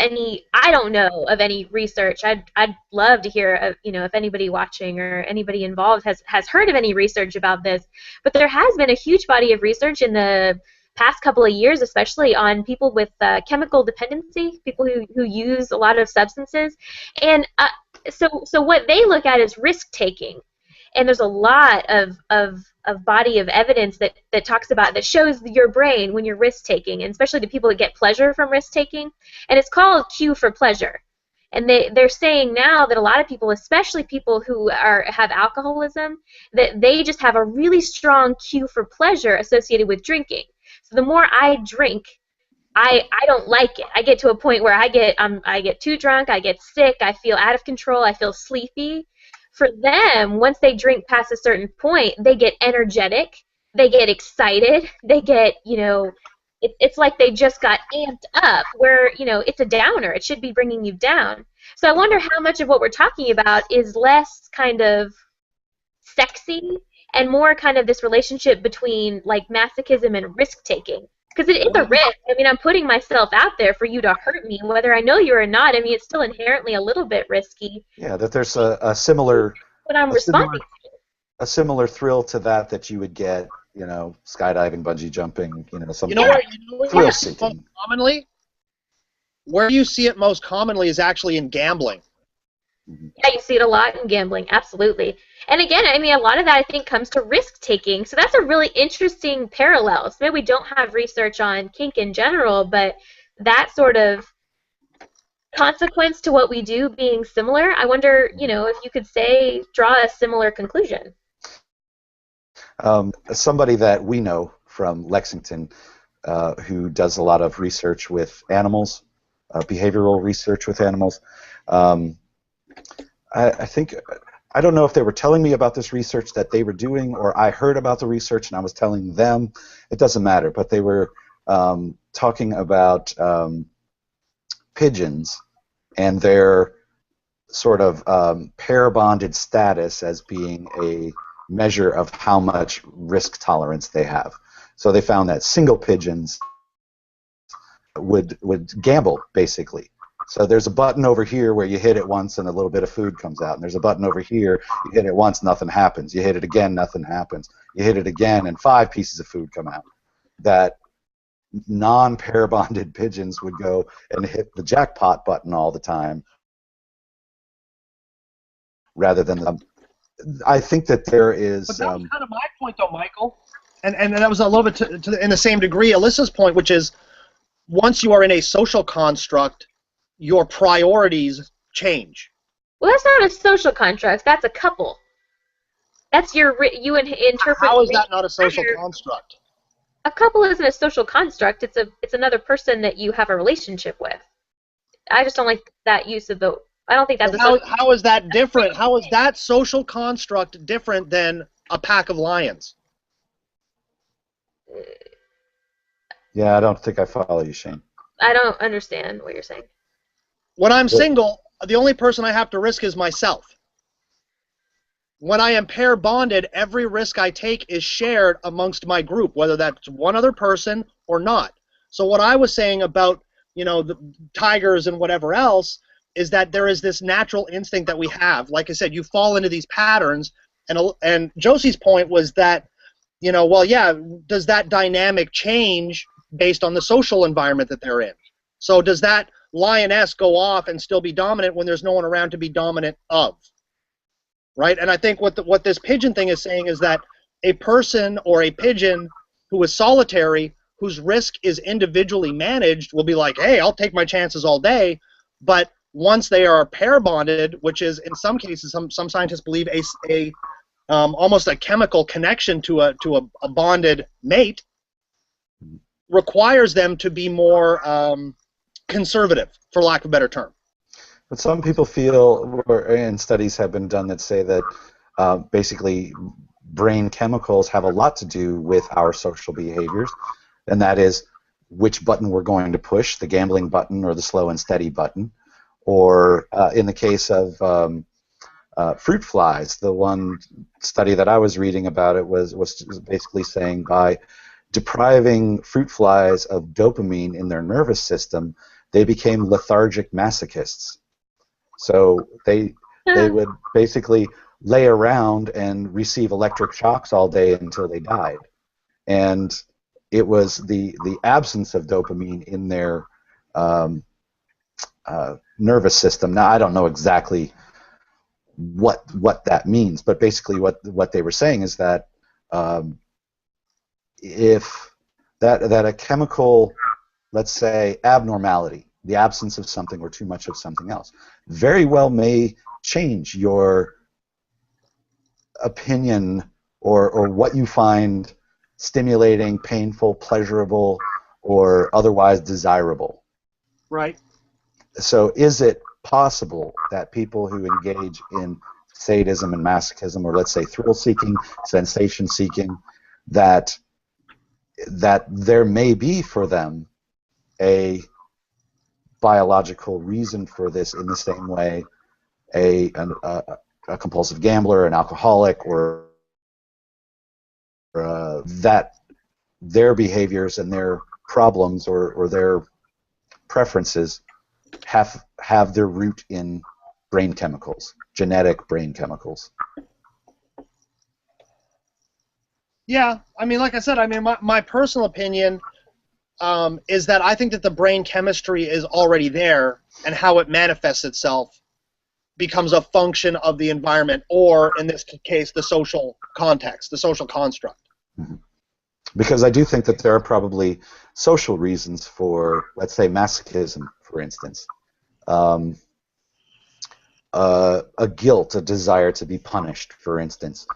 any research. I'd love to hear, if anybody watching or anybody involved has heard of any research about this. But there has been a huge body of research in the past couple of years, especially on people with chemical dependency, people who use a lot of substances. And so what they look at is risk-taking. And there's a lot of body of evidence that talks about, that shows your brain when you're risk-taking, and especially the people that get pleasure from risk-taking. And it's called cue for pleasure. And they're saying now that a lot of people, especially people who have alcoholism, that they just have a really strong cue for pleasure associated with drinking. So the more I drink, I don't like it. I get to a point where I get too drunk, I get sick, I feel out of control, I feel sleepy. For them, once they drink past a certain point, they get energetic, they get excited, they get, it's like they just got amped up, where, it's a downer. It should be bringing you down. So I wonder how much of what we're talking about is less kind of sexy and more kind of this relationship between, like, masochism and risk-taking. Because it is a risk. I'm putting myself out there for you to hurt me, whether I know you or not. It's still inherently a little bit risky. Yeah, that there's a similar... But I'm responding to. A similar thrill to that you would get, skydiving, bungee jumping, something thrill seeking. Where you see it most commonly is actually in gambling. Yeah, you see it a lot in gambling, absolutely. And again, a lot of that I think comes to risk-taking. So that's a really interesting parallel. So maybe we don't have research on kink in general, but that sort of consequence to what we do being similar, I wonder, if you could draw a similar conclusion. Somebody that we know from Lexington who does a lot of research with animals, behavioral research with animals. I think, I don't know if they were telling me about this research that they were doing, or I heard about the research and I was telling them. It doesn't matter, but they were talking about pigeons and their sort of pair-bonded status as being a measure of how much risk tolerance they have. So they found that single pigeons would gamble, basically. So there's a button over here where you hit it once and a little bit of food comes out. And there's a button over here, you hit it once, nothing happens. You hit it again, nothing happens. You hit it again, and 5 pieces of food come out. That non-pair bonded pigeons would go and hit the jackpot button all the time, rather than I think that there is. But that was kind of my point, though, Michael, and that was a little bit in the same degree Alyssa's point, which is once you are in a social construct, your priorities change. Well, that's not a social construct. That's a couple. That's you interpret. How is that not a social construct? A couple isn't a social construct. It's another person that you have a relationship with. I just don't like that use of the. I don't think that's. How is that different? How is that social construct different than a pack of lions? Yeah, I don't think I follow you, Shane. I don't understand what you're saying. When I'm single, the only person I have to risk is myself. When I am pair bonded, every risk I take is shared amongst my group, whether that's one other person or not. So what I was saying about, the tigers and whatever else is that there is this natural instinct that we have. Like I said, you fall into these patterns, and Josie's point was that, does that dynamic change based on the social environment that they're in? So does that lioness go off and still be dominant when there's no one around to be dominant of? Right? And I think what this pigeon thing is saying is that a person or a pigeon who is solitary, whose risk is individually managed, will be like, hey, I'll take my chances all day. But once they are pair bonded, which is in some cases, some scientists believe almost a chemical connection to a bonded mate, requires them to be more conservative, for lack of a better term. But some people feel, and studies have been done that say that basically brain chemicals have a lot to do with our social behaviors, and that is which button we're going to push, the gambling button or the slow and steady button. Or in the case of fruit flies, the one study that I was reading about it was basically saying by depriving fruit flies of dopamine in their nervous system, they became lethargic masochists. So they would basically lay around and receive electric shocks all day until they died. And it was the absence of dopamine in their nervous system. Now, I don't know exactly what that means, but basically what they were saying is that if that a chemical, let's say, abnormality, the absence of something or too much of something else, very well may change your opinion or what you find stimulating, painful, pleasurable, or otherwise desirable. Right. So is it possible that people who engage in sadism and masochism, or let's say thrill-seeking, sensation-seeking, that there may be for them a biological reason for this in the same way a compulsive gambler, an alcoholic, or that their behaviors and their problems or their preferences have their root in brain chemicals, genetic brain chemicals. Yeah, I mean, like I said, my personal opinion is that I think that the brain chemistry is already there, and how it manifests itself becomes a function of the environment, or in this case, the social context, the social construct. Mm-hmm. Because I do think that there are probably social reasons for, let's say, masochism, for instance. um, a guilt, a desire to be punished, for instance,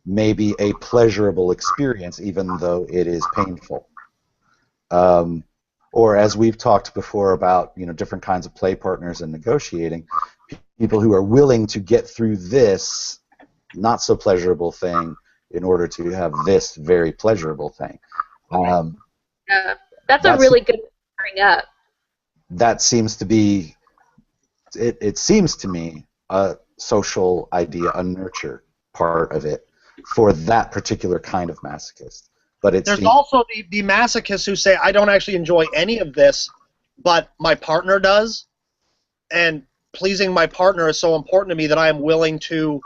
may be a pleasurable experience even though it is painful. Or as we've talked before about, different kinds of play partners and negotiating, people who are willing to get through this not so pleasurable thing in order to have this very pleasurable thing. Yeah, that's a really good bring up. That seems to be, it seems to me, a social idea, a nurture part of it for that particular kind of masochist. But there's also the masochists who say, I don't actually enjoy any of this, but my partner does, and pleasing my partner is so important to me that I am willing to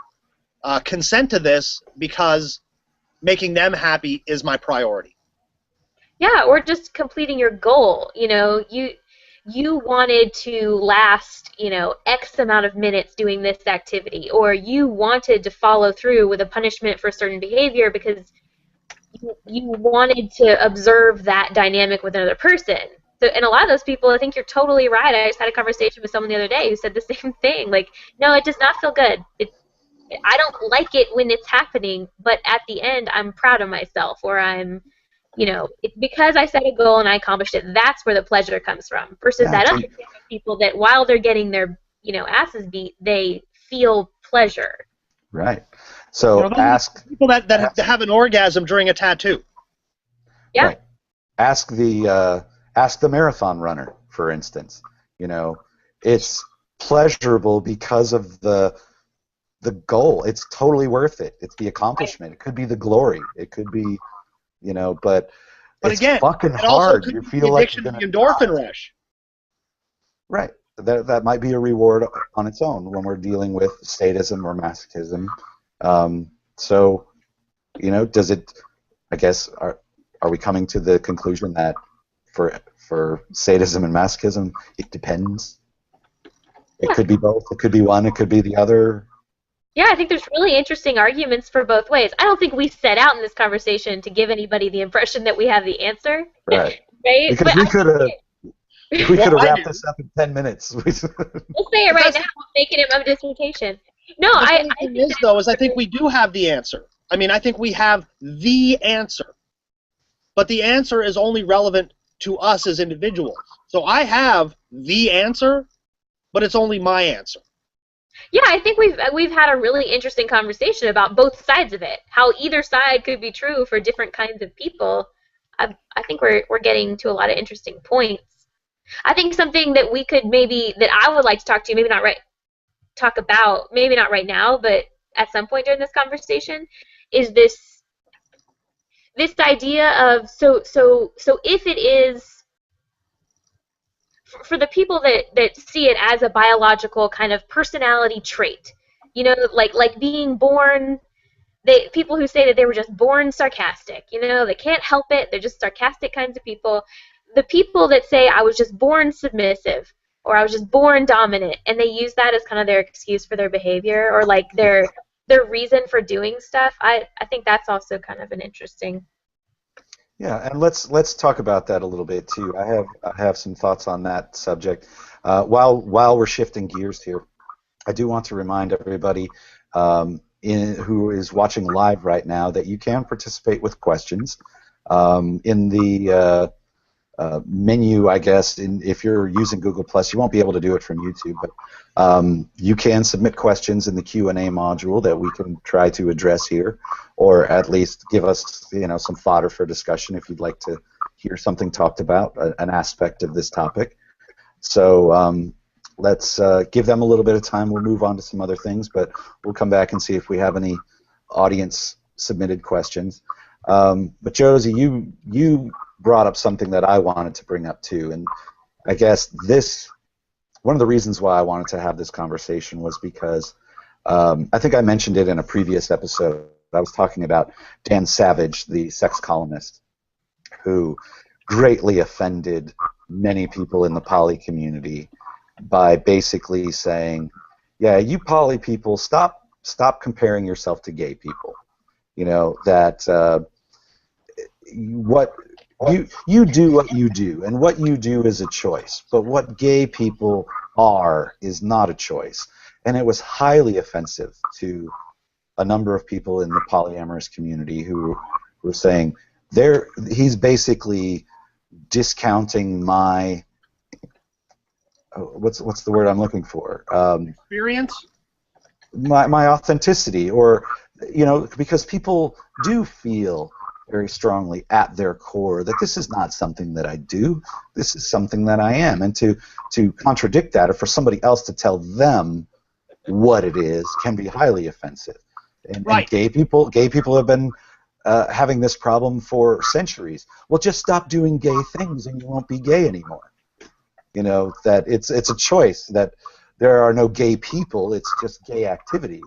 consent to this because making them happy is my priority. Yeah, or just completing your goal. You wanted to last, X amount of minutes doing this activity, or you wanted to follow through with a punishment for certain behavior because you wanted to observe that dynamic with another person. So, and a lot of those people, I think you're totally right. I just had a conversation with someone the other day who said the same thing. Like, no, it does not feel good. I don't like it when it's happening, but at the end, I'm proud of myself, or I'm, it's because I set a goal and I accomplished it. That's where the pleasure comes from. Versus that other group of people that while they're getting their, asses beat, they feel pleasure. Right. So ask people that have an orgasm during a tattoo. Yeah. Right. Ask the marathon runner, for instance. It's pleasurable because of the goal. It's totally worth it. It's the accomplishment. It could be the glory. It could be, but it's again, fucking it hard. Also could you be feel the like addiction to the endorphin rush. Right. That might be a reward on its own when we're dealing with sadism or masochism. So, does it? I guess are we coming to the conclusion that for sadism and masochism, it depends? It could be both. It could be one. It could be the other. Yeah, I think there's really interesting arguments for both ways. I don't think we set out in this conversation to give anybody the impression that we have the answer. Right. Right? Because we could have wrapped this up in 10 minutes. We'll say it right now. We'll make it a dissertation. No, I think we do have the answer. I mean, I think we have the answer. But the answer is only relevant to us as individuals. So I have the answer, but it's only my answer. Yeah, I think we've had a really interesting conversation about both sides of it. How either side could be true for different kinds of people. I think we're getting to a lot of interesting points. I think something that we could that I would like to talk to you, maybe not right now, but at some point during this conversation, is this idea of so if it is for the people that see it as a biological kind of personality trait, like being born, people who say that they were just born sarcastic, they can't help it, they're just sarcastic kinds of people. The people that say I was just born submissive or I was just born dominant, and they use that as kind of their excuse for their behavior or like their reason for doing stuff, I think that's also kind of an interesting. Yeah, and let's talk about that a little bit too. I have some thoughts on that subject. While we're shifting gears here, I do want to remind everybody who is watching live right now that you can participate with questions in the menu. I guess if you're using Google Plus, you won't be able to do it from YouTube, but you can submit questions in the Q&A module that we can try to address here, or at least give us some fodder for discussion if you'd like to hear something talked about, an aspect of this topic. So let's give them a little bit of time. We'll move on to some other things, but we'll come back and see if we have any audience submitted questions. But Josie, you brought up something that I wanted to bring up too, and I guess one of the reasons why I wanted to have this conversation was because I think I mentioned it in a previous episode. I was talking about Dan Savage, the sex columnist, who greatly offended many people in the poly community by basically saying, yeah, you poly people, stop comparing yourself to gay people. That You do what you do, and what you do is a choice. But what gay people are is not a choice. And it was highly offensive to a number of people in the polyamorous community who were saying he's basically discounting my what's the word I'm looking for? Experience? My authenticity, or because people do feel very strongly at their core that this is not something that I do, this is something that I am, and to contradict that, or for somebody else to tell them what it is, can be highly offensive. And gay people have been having this problem for centuries. Well, just stop doing gay things and you won't be gay anymore. That it's a choice, that there are no gay people, it's just gay activities.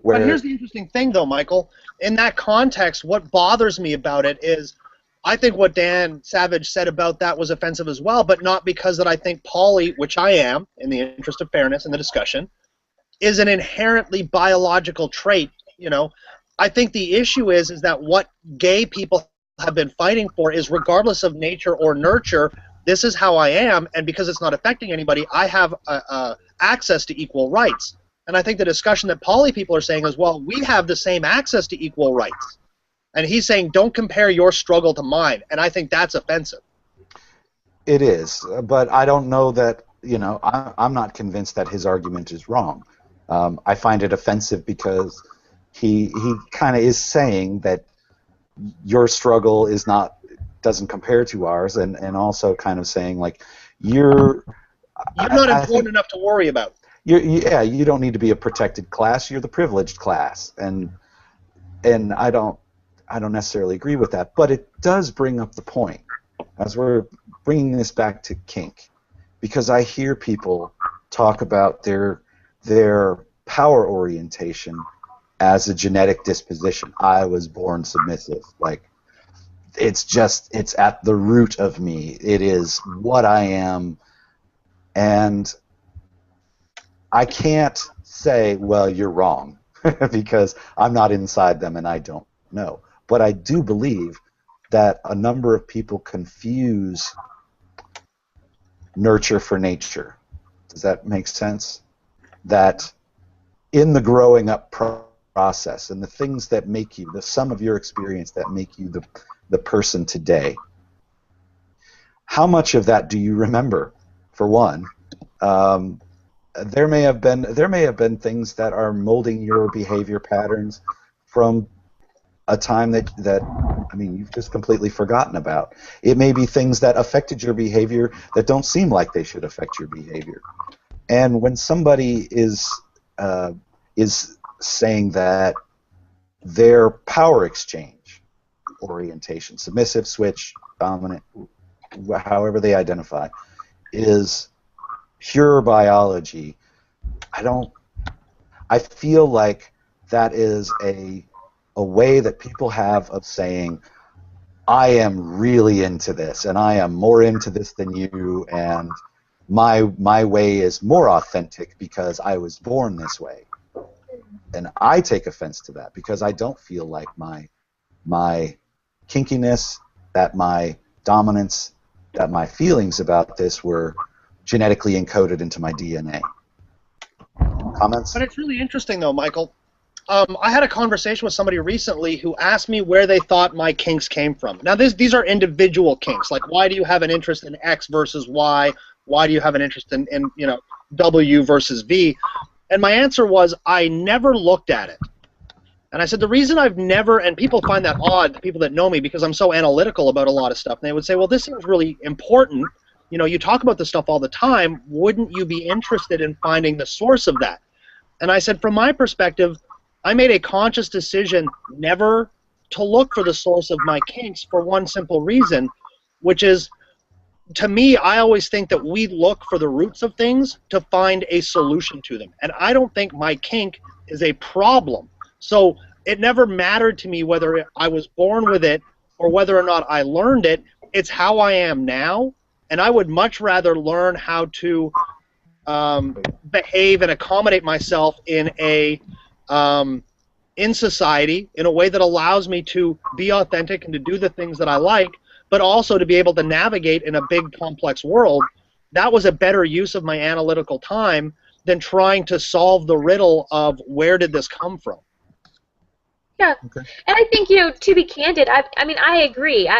But here's the interesting thing, though, Michael. In that context, what bothers me about it is I think what Dan Savage said about that was offensive as well, but not because that I think poly, which I am, in the interest of fairness in the discussion, is an inherently biological trait. I think the issue is that what gay people have been fighting for is, regardless of nature or nurture, this is how I am, and because it's not affecting anybody, I have access to equal rights. And I think the discussion that poly people are saying is, well, we have the same access to equal rights. And he's saying, don't compare your struggle to mine. And I think that's offensive. It is, but I don't know that, I'm not convinced that his argument is wrong. I find it offensive because he kind of is saying that your struggle doesn't compare to ours, and also kind of saying, like, you're not important enough to worry about. You don't need to be a protected class. You're the privileged class, and I don't necessarily agree with that. But it does bring up the point, as we're bringing this back to kink, because I hear people talk about their power orientation as a genetic disposition. I was born submissive. Like, it's at the root of me. It is what I am, and I can't say, well, you're wrong, because I'm not inside them and I don't know. But I do believe that a number of people confuse nurture for nature. Does that make sense? That in the growing up process and the things that make you, the sum of your experience that make you the person today, how much of that do you remember, for one? There may have been things that are molding your behavior patterns from a time that you've just completely forgotten about. It may be things that affected your behavior that don't seem like they should affect your behavior. And when somebody is saying that their power exchange orientation, submissive, switch, dominant, however they identify, is pure biology, I feel like that is a way that people have of saying, I am really into this, and I am more into this than you, and my way is more authentic because I was born this way. And I take offense to that, because I don't feel like my kinkiness, that my dominance, that my feelings about this were genetically encoded into my DNA. Comments? But it's really interesting, though, Michael. I had a conversation with somebody recently who asked me where they thought my kinks came from. Now, these are individual kinks. Like, why do you have an interest in X versus Y? Why do you have an interest in W versus V? And my answer was, I never looked at it. And I said, the reason I've never, and people find that odd, the people that know me, because I'm so analytical about a lot of stuff, and they would say, well, this seems really important. You talk about this stuff all the time. Wouldn't you be interested in finding the source of that? And I said, from my perspective, I made a conscious decision never to look for the source of my kinks for one simple reason, which is, to me, I always think that we look for the roots of things to find a solution to them. And I don't think my kink is a problem. So it never mattered to me whether I was born with it or whether or not I learned it. It's how I am now. And I would much rather learn how to behave and accommodate myself in society in a way that allows me to be authentic and to do the things that I like. but also to be able to navigate in a big, complex world. That was a better use of my analytical time than trying to solve the riddle of where did this come from. Yeah, Okay. and I think, to be candid, I mean, I agree.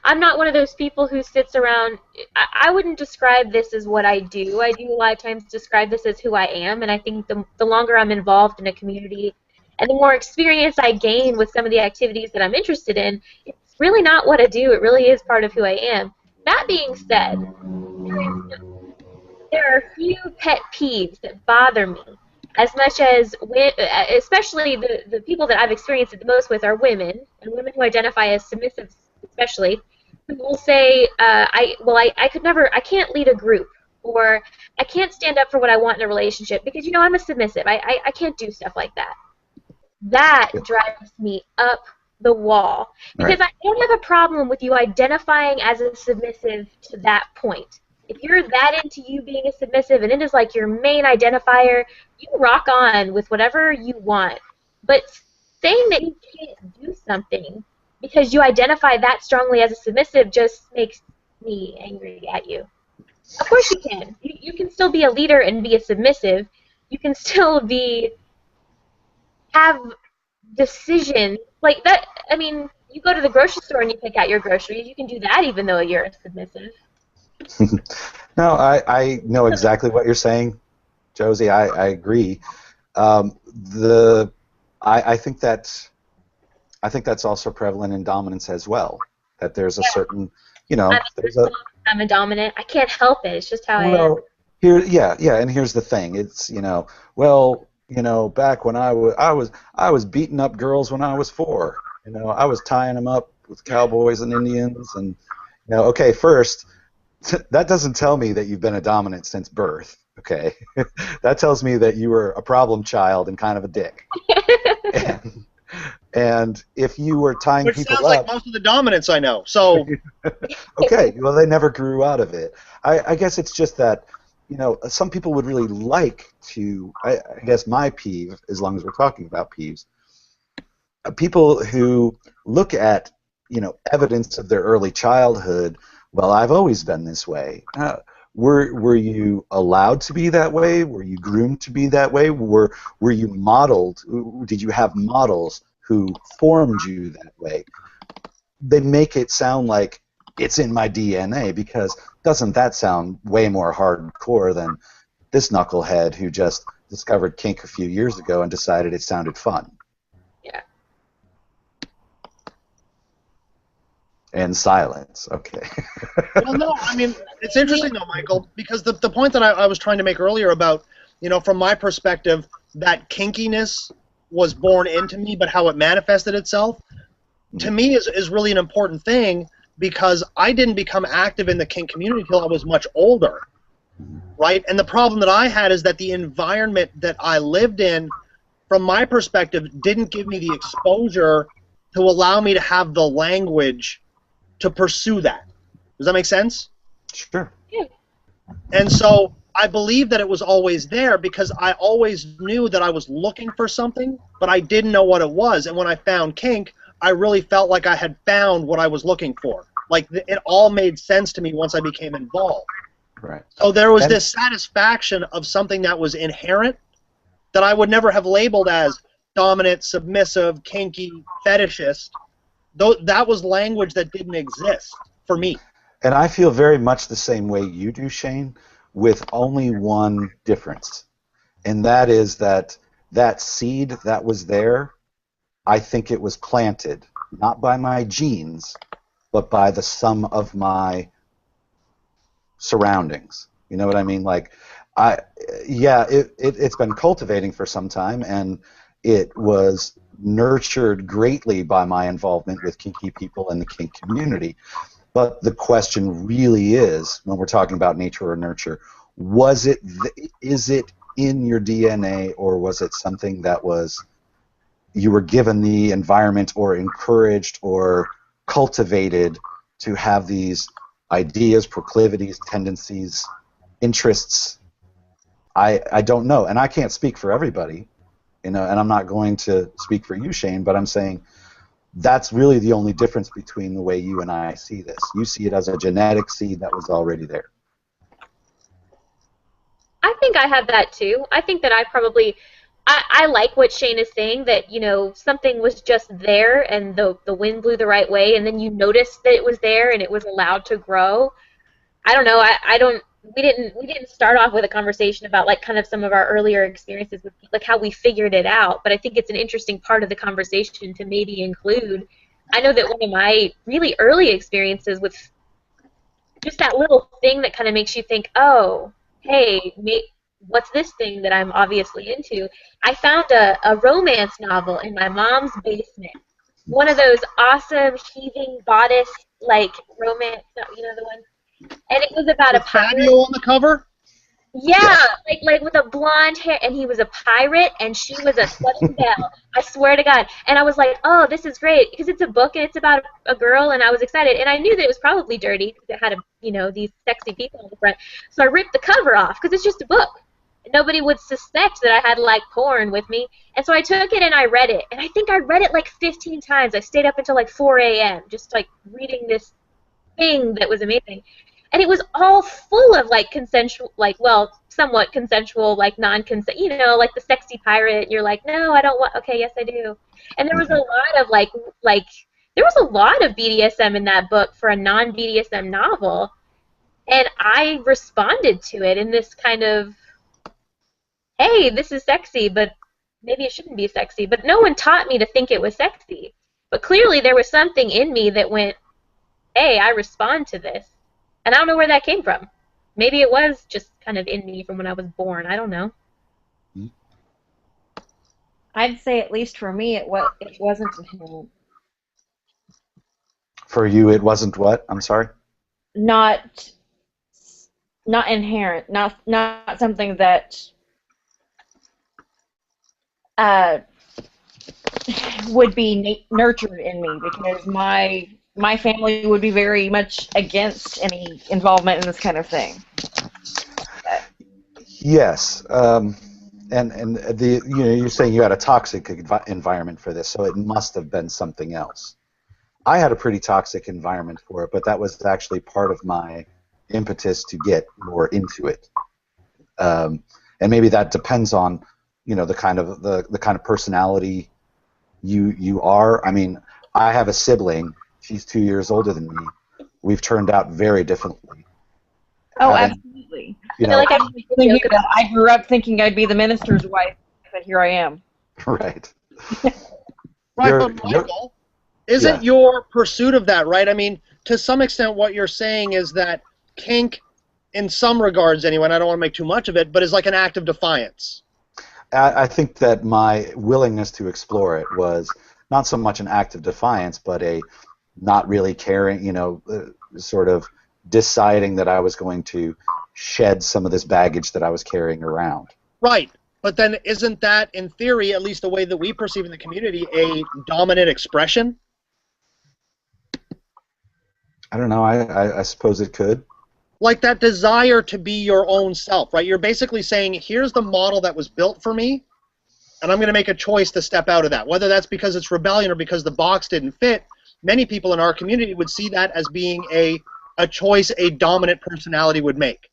I'm not one of those people who sits around. I wouldn't describe this as what I do. I do a lot of times describe this as who I am, and I think the longer I'm involved in a community and the more experience I gain with some of the activities that I'm interested in, it's really not what I do. It really is part of who I am. That being said, there are a few pet peeves that bother me as much as, especially the people that I've experienced it the most with are women, and women who identify as submissive especially, who will say, I could never, I can't lead a group, or I can't stand up for what I want in a relationship because, I'm a submissive. I can't do stuff like that. That drives me up the wall because Right. I don't have a problem with you identifying as a submissive to that point. If you're that into you being a submissive and it is like your main identifier, you rock on with whatever you want. But saying that you can't do something because you identify that strongly as a submissive just makes me angry at you. Of course you can. You can still be a leader and be a submissive. You can still have decision like that. I mean, you go to the grocery store and you pick out your groceries. You can do that even though you're a submissive. No, I know exactly what you're saying, Josie. I agree. I think that's also prevalent in dominance as well. That there's a certain, there's a I'm a dominant. I can't help it. It's just how I am. well and here's the thing. It's back when I was beating up girls when I was 4. I was tying them up with cowboys and Indians, and okay, first. That doesn't tell me that you've been a dominant since birth, okay? That tells me that you were a problem child and kind of a dick. and if you were tying Which people sounds up... like most of the dominants I know, so... Okay, well, they never grew out of it. I guess it's just that, some people would really like to... I guess my peeve, as long as we're talking about peeves, people who look at, evidence of their early childhood... Well, I've always been this way. Were you allowed to be that way? Were you groomed to be that way? Were you modeled? Did you have models who formed you that way? They make it sound like it's in my DNA, because doesn't that sound way more hardcore than this knucklehead who just discovered kink a few years ago and decided it sounded fun? Yeah. And silence. Okay. Well, no, I mean, it's interesting though, Michael, because the point that I was trying to make earlier about, from my perspective, that kinkiness was born into me, but how it manifested itself, to me is really an important thing, because I didn't become active in the kink community until I was much older, right? And the problem that I had is that the environment that I lived in, from my perspective, didn't give me the exposure to allow me to have the language to pursue that. Does that make sense? Sure. Yeah. And so I believe that it was always there because I always knew that I was looking for something, but I didn't know what it was. And when I found kink, I really felt like I had found what I was looking for. Like, it all made sense to me once I became involved. Right. So there was this satisfaction of something that was inherent that I would never have labeled as dominant, submissive, kinky, fetishist. That was language that didn't exist for me. And I feel very much the same way you do, Shane, with only one difference. And that is that seed that was there, I think it was planted, not by my genes, but by the sum of my surroundings. You know what I mean? Like, it's been cultivating for some time, and it was nurtured greatly by my involvement with kinky people in the kink community. But the question really is, when we're talking about nature or nurture, is it in your DNA, or was it something that you were given the environment or encouraged or cultivated to have these ideas, proclivities, tendencies, interests? I don't know, and I can't speak for everybody, and I'm not going to speak for you, Shane, but I'm saying that's really the only difference between the way you and I see this. You see it as a genetic seed that was already there. I think I have that too. I think that I like what Shane is saying, that, something was just there and the wind blew the right way, and then you noticed that it was there and it was allowed to grow. I don't know. I don't. We didn't start off with a conversation about like kind of some of our earlier experiences with like how we figured it out, but I think it's an interesting part of the conversation to maybe include. I know that one of my really early experiences with just that little thing that kind of makes you think, oh, hey, what's this thing that I'm obviously into? I found a romance novel in my mom's basement. One of those awesome heaving bodice like romance, the one. And it was about a With pirate. Fabio on the cover? Yeah, like with a blonde hair, and he was a pirate, and she was a Southern belle. I swear to God. And I was like, oh, this is great, because it's a book and it's about a girl, and I was excited. And I knew that it was probably dirty because it had these sexy people on the front. So I ripped the cover off because it's just a book. Nobody would suspect that I had like porn with me. And so I took it and I read it, and I think I read it like 15 times. I stayed up until like 4 a.m. just like reading this thing that was amazing. And it was all full of like consensual, like, well, somewhat consensual, like non-consent, like the sexy pirate. And you're like, no, I don't want. Okay, yes, I do. And there was a lot of like there was a lot of BDSM in that book for a non-BDSM novel, and I responded to it in this kind of, hey, this is sexy, but maybe it shouldn't be sexy. But no one taught me to think it was sexy. But clearly there was something in me that went, hey, I respond to this. And I don't know where that came from. Maybe it was just kind of in me from when I was born. I don't know. I'd say, at least for me, it wasn't inherent. For you, it wasn't what? I'm sorry? Not inherent. Not something that would be nurtured in me, because my family would be very much against any involvement in this kind of thing. Yes, and you're saying you had a toxic environment for this, so it must have been something else. I had a pretty toxic environment for it, but that was actually part of my impetus to get more into it. And maybe that depends on the kind of personality you are. I mean, I have a sibling. She's 2 years older than me. We've turned out very differently. Oh, absolutely. I grew up thinking I'd be the minister's wife, but here I am. Right. Right, but Michael, isn't your pursuit of that, right? I mean, to some extent what you're saying is that kink, in some regards anyway, and I don't want to make too much of it, but is like an act of defiance. I think that my willingness to explore it was not so much an act of defiance, but a not really caring, sort of deciding that I was going to shed some of this baggage that I was carrying around. Right. But then isn't that, in theory, at least the way that we perceive in the community, a dominant expression? I don't know. I suppose it could. Like that desire to be your own self, right? You're basically saying, here's the model that was built for me, and I'm going to make a choice to step out of that. Whether that's because it's rebellion or because the box didn't fit, many people in our community would see that as being a choice a dominant personality would make.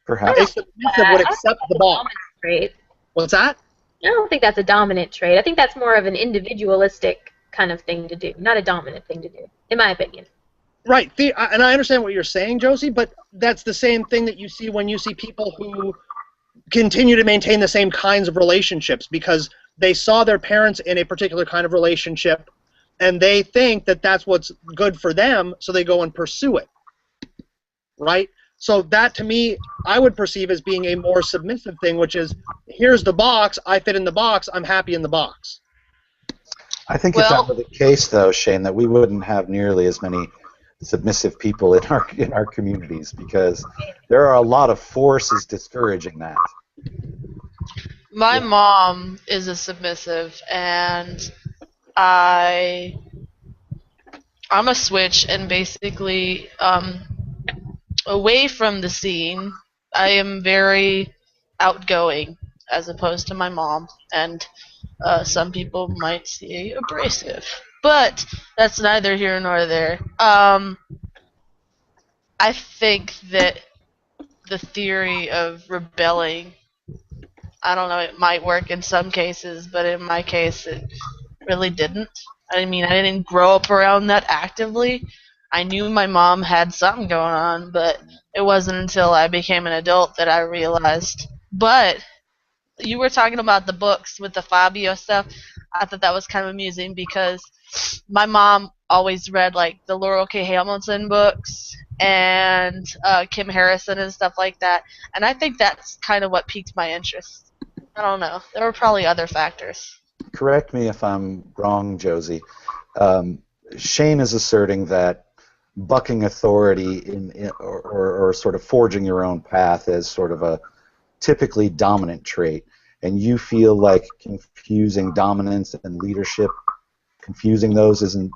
Perhaps. A submissive would accept the box. Trait. What's that? I don't think that's a dominant trait. I think that's more of an individualistic kind of thing to do, not a dominant thing to do, in my opinion. Right, and I understand what you're saying, Josie, but that's the same thing that you see when you see people who continue to maintain the same kinds of relationships because they saw their parents in a particular kind of relationship and they think that that's what's good for them, so they go and pursue it. Right? So that, to me, I would perceive as being a more submissive thing, which is, here's the box, I fit in the box, I'm happy in the box. I think if that were the case, though, Shane, that we wouldn't have nearly as many submissive people in our communities, because there are a lot of forces discouraging that. My mom is a submissive, and I'm a switch, and basically away from the scene, I am very outgoing as opposed to my mom, and some people might say abrasive. But that's neither here nor there. I think that the theory of rebelling, I don't know, it might work in some cases, but in my case, it really didn't. I mean, I didn't grow up around that actively. I knew my mom had something going on, but it wasn't until I became an adult that I realized. But you were talking about the books with the Fabio stuff. I thought that was kind of amusing because my mom always read like the Laurel K. Hamilton books and Kim Harrison and stuff like that, and I think that's kind of what piqued my interest. I don't know. There were probably other factors. Correct me if I'm wrong, Josie. Shane is asserting that bucking authority or sort of forging your own path is sort of a typically dominant trait, and you feel like confusing dominance and leadership, confusing those isn't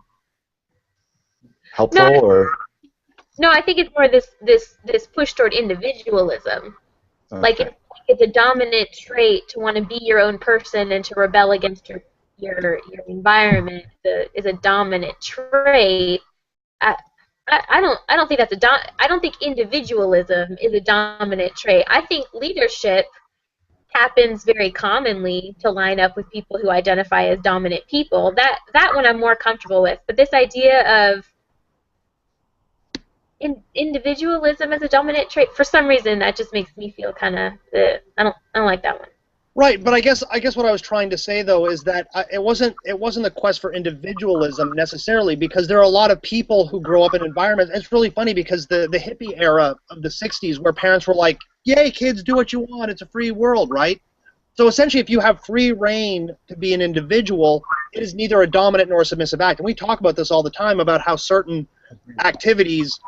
helpful, No, or no, I think it's more this push toward individualism. Like okay. it's a dominant trait to want to be your own person and to rebel against your environment is a dominant trait. I don't think that's I don't think individualism is a dominant trait. I think leadership happens very commonly to line up with people who identify as dominant people. That one I'm more comfortable with. But this idea of individualism as a dominant trait, for some reason, that just makes me feel kind of I don't like that one. Right, but I guess what I was trying to say though is that it wasn't a quest for individualism necessarily, because there are a lot of people who grow up in environments. It's really funny because the hippie era of the 60s, where parents were like, "Yay, kids, do what you want. It's a free world," right? So essentially, if you have free reign to be an individual, it is neither a dominant nor a submissive act. And we talk about this all the time about how certain activities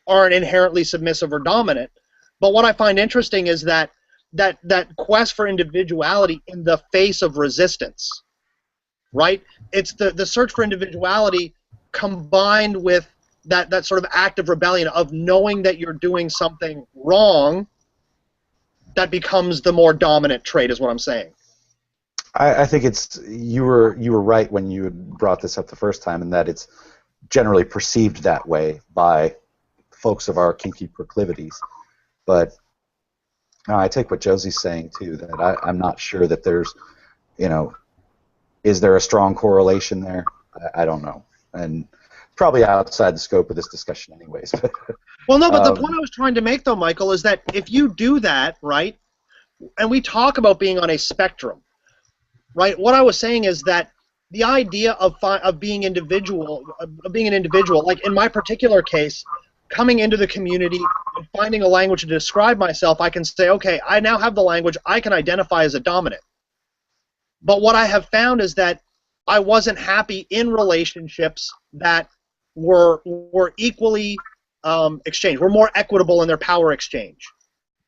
aren't inherently submissive or dominant. But what I find interesting is that quest for individuality in the face of resistance, right? It's the search for individuality combined with that sort of act of rebellion of knowing that you're doing something wrong that becomes the more dominant trait, is what I'm saying. I think you were right when you had brought this up the first time, and that it's generally perceived that way by folks of our kinky proclivities. But I take what Josie's saying too, that I'm not sure that there's, is there a strong correlation there? I don't know, and probably outside the scope of this discussion anyways. Well, no, but the point I was trying to make though, Michael, is that if you do that, right, and we talk about being on a spectrum, right, what I was saying is that the idea of being an individual, like in my particular case, coming into the community and finding a language to describe myself, I can say, okay, I now have the language, I can identify as a dominant. But what I have found is that I wasn't happy in relationships that were equally exchanged, were more equitable in their power exchange.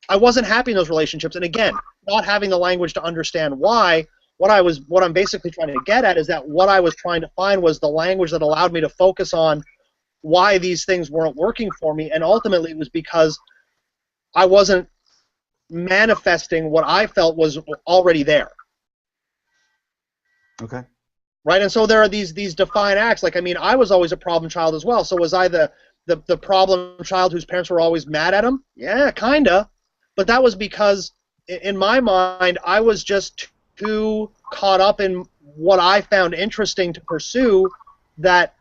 I wasn't happy in those relationships, and again, not having the language to understand why, what I'm basically trying to get at is that what I was trying to find was the language that allowed me to focus on why these things weren't working for me, and ultimately it was because I wasn't manifesting what I felt was already there. Okay. Right, and so there are these defined acts. Like, I mean, I was always a problem child as well. So was I the problem child whose parents were always mad at him? Yeah, kinda. But that was because, in my mind, I was just too caught up in what I found interesting to pursue that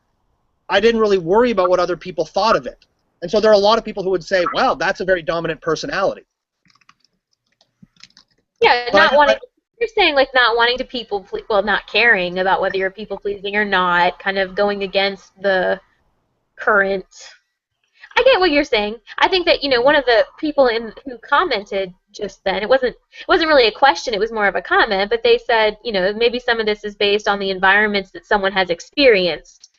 I didn't really worry about what other people thought of it. And so there are a lot of people who would say, well, that's a very dominant personality. Yeah, you're saying like not wanting to not caring about whether you're people pleasing or not, kind of going against the current. I get what you're saying. I think that, one of the people who commented just then, it wasn't really a question, it was more of a comment, but they said, maybe some of this is based on the environments that someone has experienced.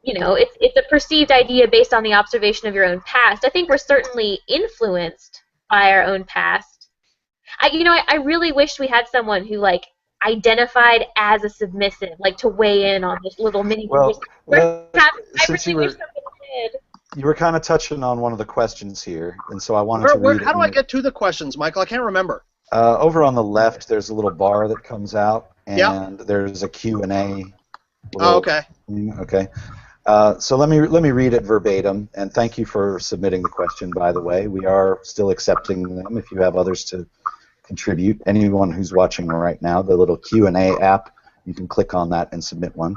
It's a perceived idea based on the observation of your own past. I think we're certainly influenced by our own past. I really wish we had someone who identified as a submissive, to weigh in on this little mini. Well, wish someone did. You were kind of touching on one of the questions here, and so I wanted to read it. How do I get to the questions, Michael? I can't remember. Over on the left, there's a little bar that comes out, and there's a Q&A Oh, okay. Okay. So let me read it verbatim, and thank you for submitting the question. By the way, we are still accepting them. If you have others to contribute, anyone who's watching right now, the little Q&A app, you can click on that and submit one.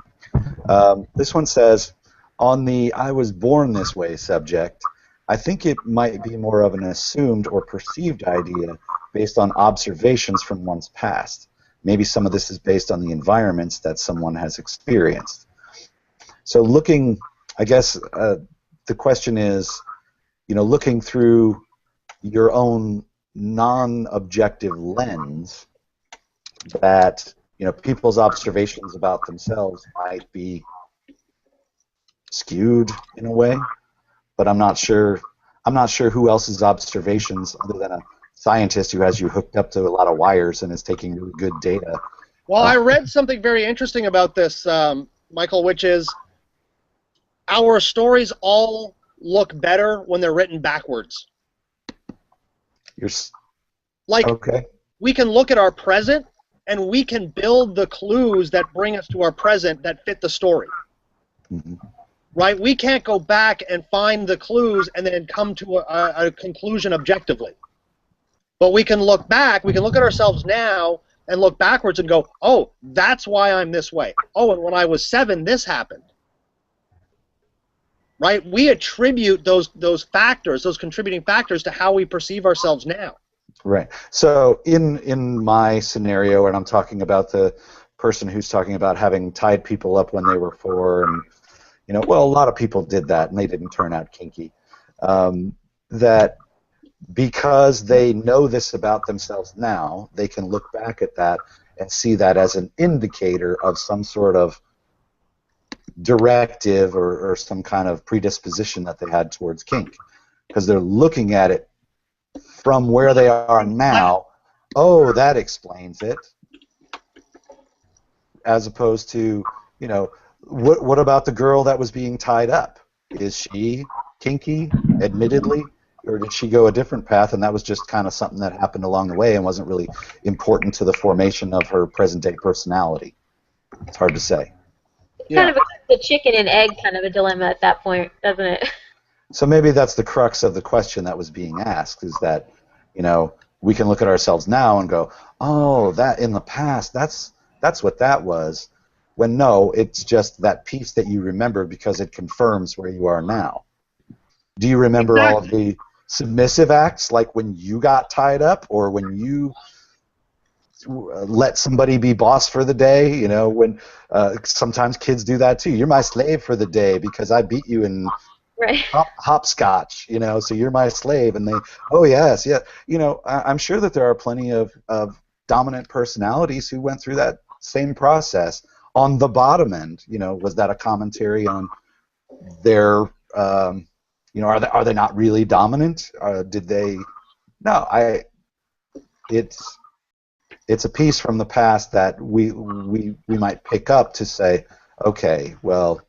This one says, on the "I was born this way" subject, I think it might be more of an assumed or perceived idea based on observations from one's past. Maybe some of this is based on the environments that someone has experienced. So looking, I guess the question is, looking through your own non-objective lens, that people's observations about themselves might be skewed in a way, but I'm not sure who else's observations, other than a scientist who has you hooked up to a lot of wires and is taking really good data. Well, I read something very interesting about this, Michael, which is our stories all look better when they're written backwards. Okay. We can look at our present and we can build the clues that bring us to our present that fit the story. Mm-hmm. Right? We can't go back and find the clues and then come to a conclusion objectively. But we can look back, we can look at ourselves now and look backwards and go, oh, that's why I'm this way. Oh, and when I was 7, this happened. Right? We attribute those factors, those contributing factors, to how we perceive ourselves now. Right. So in my scenario, and I'm talking about the person who's talking about having tied people up when they were 4, and well, a lot of people did that, and they didn't turn out kinky. That because they know this about themselves now, they can look back at that and see that as an indicator of some sort of directive or some kind of predisposition that they had towards kink, because they're looking at it from where they are now. Oh, that explains it. As opposed to, what about the girl that was being tied up? Is she kinky, admittedly, or did she go a different path, and that was just kind of something that happened along the way and wasn't really important to the formation of her present-day personality? It's hard to say. Kind of a chicken and egg kind of a dilemma at that point, doesn't it? So maybe that's the crux of the question that was being asked, is that, we can look at ourselves now and go, oh, that in the past, that's what that was. When no, it's just that piece that you remember because it confirms where you are now. Do you remember all of the submissive acts, like when you got tied up, or when you let somebody be boss for the day? When sometimes kids do that too. You're my slave for the day because I beat you in hopscotch, so you're my slave. And they, oh yes, yeah. I'm sure that there are plenty of dominant personalities who went through that same process on the bottom end. Was that a commentary on their, are they not really dominant? Did they? No, it's a piece from the past that we might pick up to say, okay, well,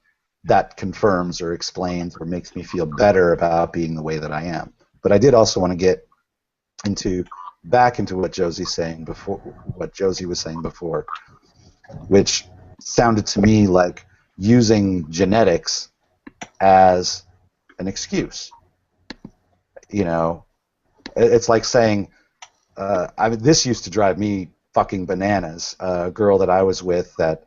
that confirms or explains or makes me feel better about being the way that I am. But I did also want to get back into what Josie was saying before, which sounded to me like using genetics as an excuse. It's like saying, this used to drive me fucking bananas. A girl that I was with that,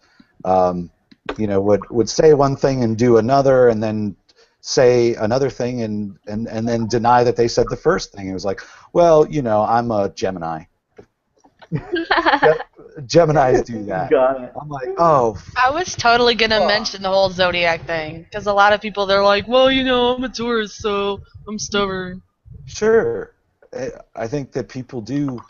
would say one thing and do another, and then say another thing and then deny that they said the first thing. It was like, well, I'm a Gemini. Geminis do that. Got it. I'm like, oh. I was totally going to mention the whole zodiac thing, because a lot of people, they're like, well, I'm a Taurus, so I'm stubborn. Sure. I think that people do,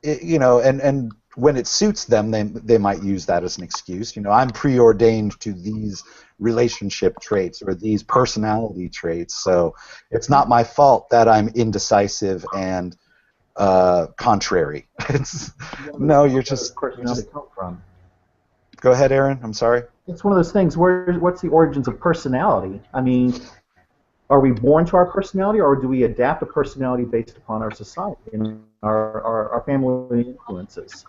and when it suits them, they might use that as an excuse. I'm preordained to these relationship traits or these personality traits, so it's not my fault that I'm indecisive and contrary. No, you're just. Personality come from? Go ahead, Aaron. I'm sorry. It's one of those things. What's the origins of personality? I mean, are we born to our personality, or do we adapt a personality based upon our society and our family influences?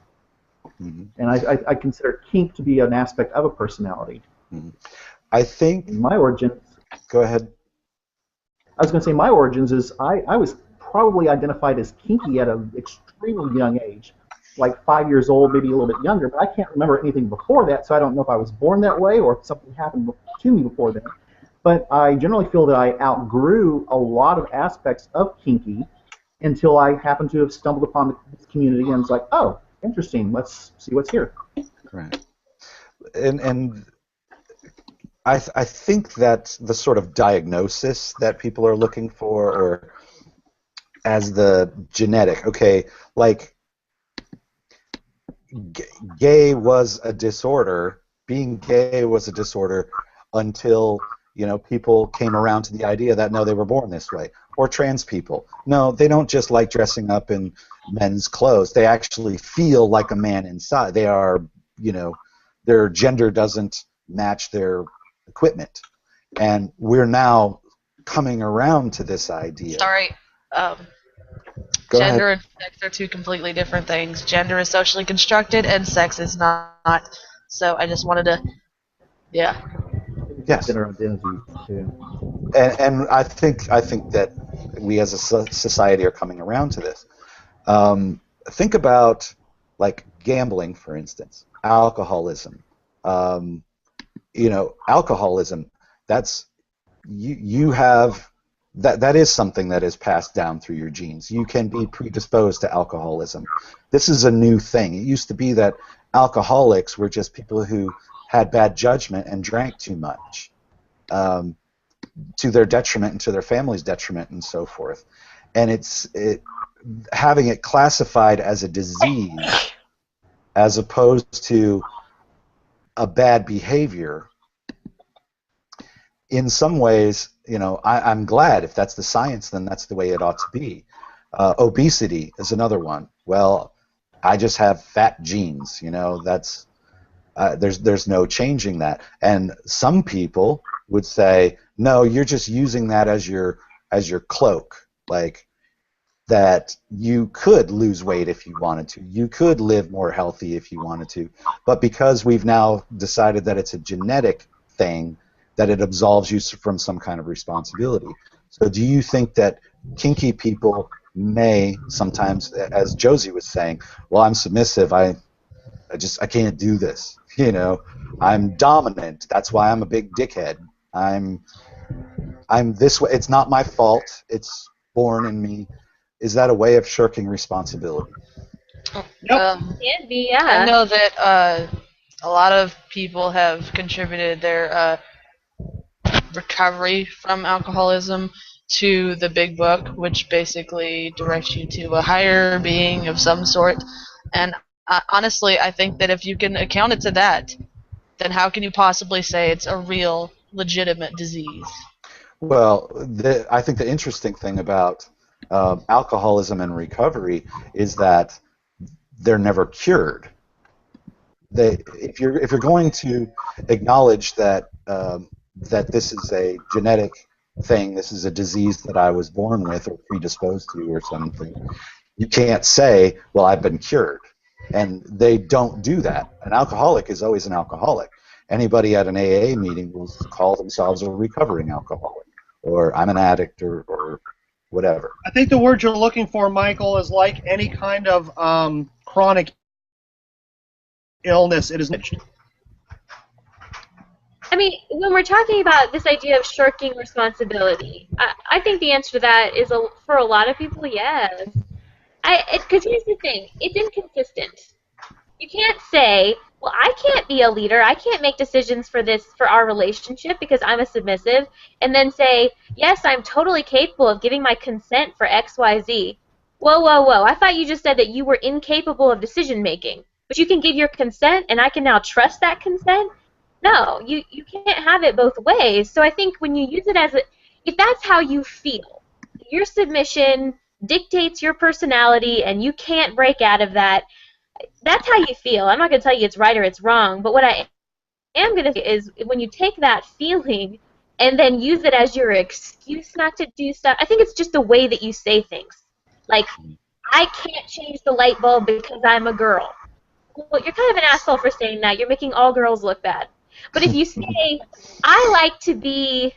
Mm-hmm. And I consider kink to be an aspect of a personality. Mm-hmm. I think. In my origins. Go ahead. I was going to say my origins is I was probably identified as kinky at an extremely young age, like 5 years old, maybe a little bit younger, but I can't remember anything before that, so I don't know if I was born that way or if something happened to me before then. But I generally feel that I outgrew a lot of aspects of kinky until I happened to have stumbled upon this community and was like, oh, interesting, let's see what's here. Right. And I think that the sort of diagnosis that people are looking for, or as the genetic, okay, like gay was a disorder, being gay was a disorder until, you know, people came around to the idea that no, they were born this way. Or trans people. No, they don't just like dressing up in men's clothes. They actually feel like a man inside. They are, you know, their gender doesn't match their equipment. And we're now coming around to this idea. Sorry. Go Gender ahead. and sex are two completely different things. Gender is socially constructed, and sex is not. So I just wanted to, yeah. Yes. Gender identity too. And I think that we as a society are coming around to this. Think about like gambling, for instance, alcoholism. You know, alcoholism. That's you have that is something that is passed down through your genes. You can be predisposed to alcoholism. This is a new thing. It used to be that alcoholics were just people who had bad judgment and drank too much. To their detriment and to their family's detriment and so forth. And having it classified as a disease as opposed to a bad behavior, in some ways, you know, I'm glad if that's the science, then that's the way it ought to be. Obesity is another one. Well, I just have fat genes, you know, that's there's no changing that. And some people would say, no, you're just using that as your cloak, like that you could lose weight if you wanted to, you could live more healthy if you wanted to, but because we've now decided that it's a genetic thing, that it absolves you from some kind of responsibility. So do you think that kinky people may sometimes, as Josie was saying, well, I'm submissive, I can't do this, you know, I'm dominant, that's why I'm a big dickhead, I'm this way, it's not my fault, it's born in me. Is that a way of shirking responsibility? Can be, yeah. I know that a lot of people have contributed their recovery from alcoholism to the big book, which basically directs you to a higher being of some sort. And honestly, I think that if you can account it to that, then how can you possibly say it's a real, legitimate disease? Well, I think the interesting thing about alcoholism and recovery is that they're never cured. If you're going to acknowledge that that this is a genetic thing, this is a disease that I was born with or predisposed to or something, you can't say, well, I've been cured. And they don't do that. An alcoholic is always an alcoholic. Anybody at an AA meeting will call themselves a recovering alcoholic, or I'm an addict, or whatever. I think the word you're looking for, Michael, is like any kind of chronic illness. It is niched. I mean, when we're talking about this idea of shirking responsibility, I think the answer to that is, for a lot of people, yes. Because here's the thing, it's inconsistent. You can't say, well, I can't be a leader, I can't make decisions for our relationship because I'm a submissive, and then say, yes, I'm totally capable of giving my consent for X, Y, Z. Whoa, whoa, whoa, I thought you just said that you were incapable of decision making, but you can give your consent and I can now trust that consent? No, you can't have it both ways. So I think when you use it if that's how you feel, your submission dictates your personality and you can't break out of that, that's how you feel. I'm not going to tell you it's right or it's wrong, but what I am going to say is when you take that feeling and then use it as your excuse not to do stuff, I think it's just the way that you say things. Like, I can't change the light bulb because I'm a girl. well, you're kind of an asshole for saying that. You're making all girls look bad. But if you say, I like to be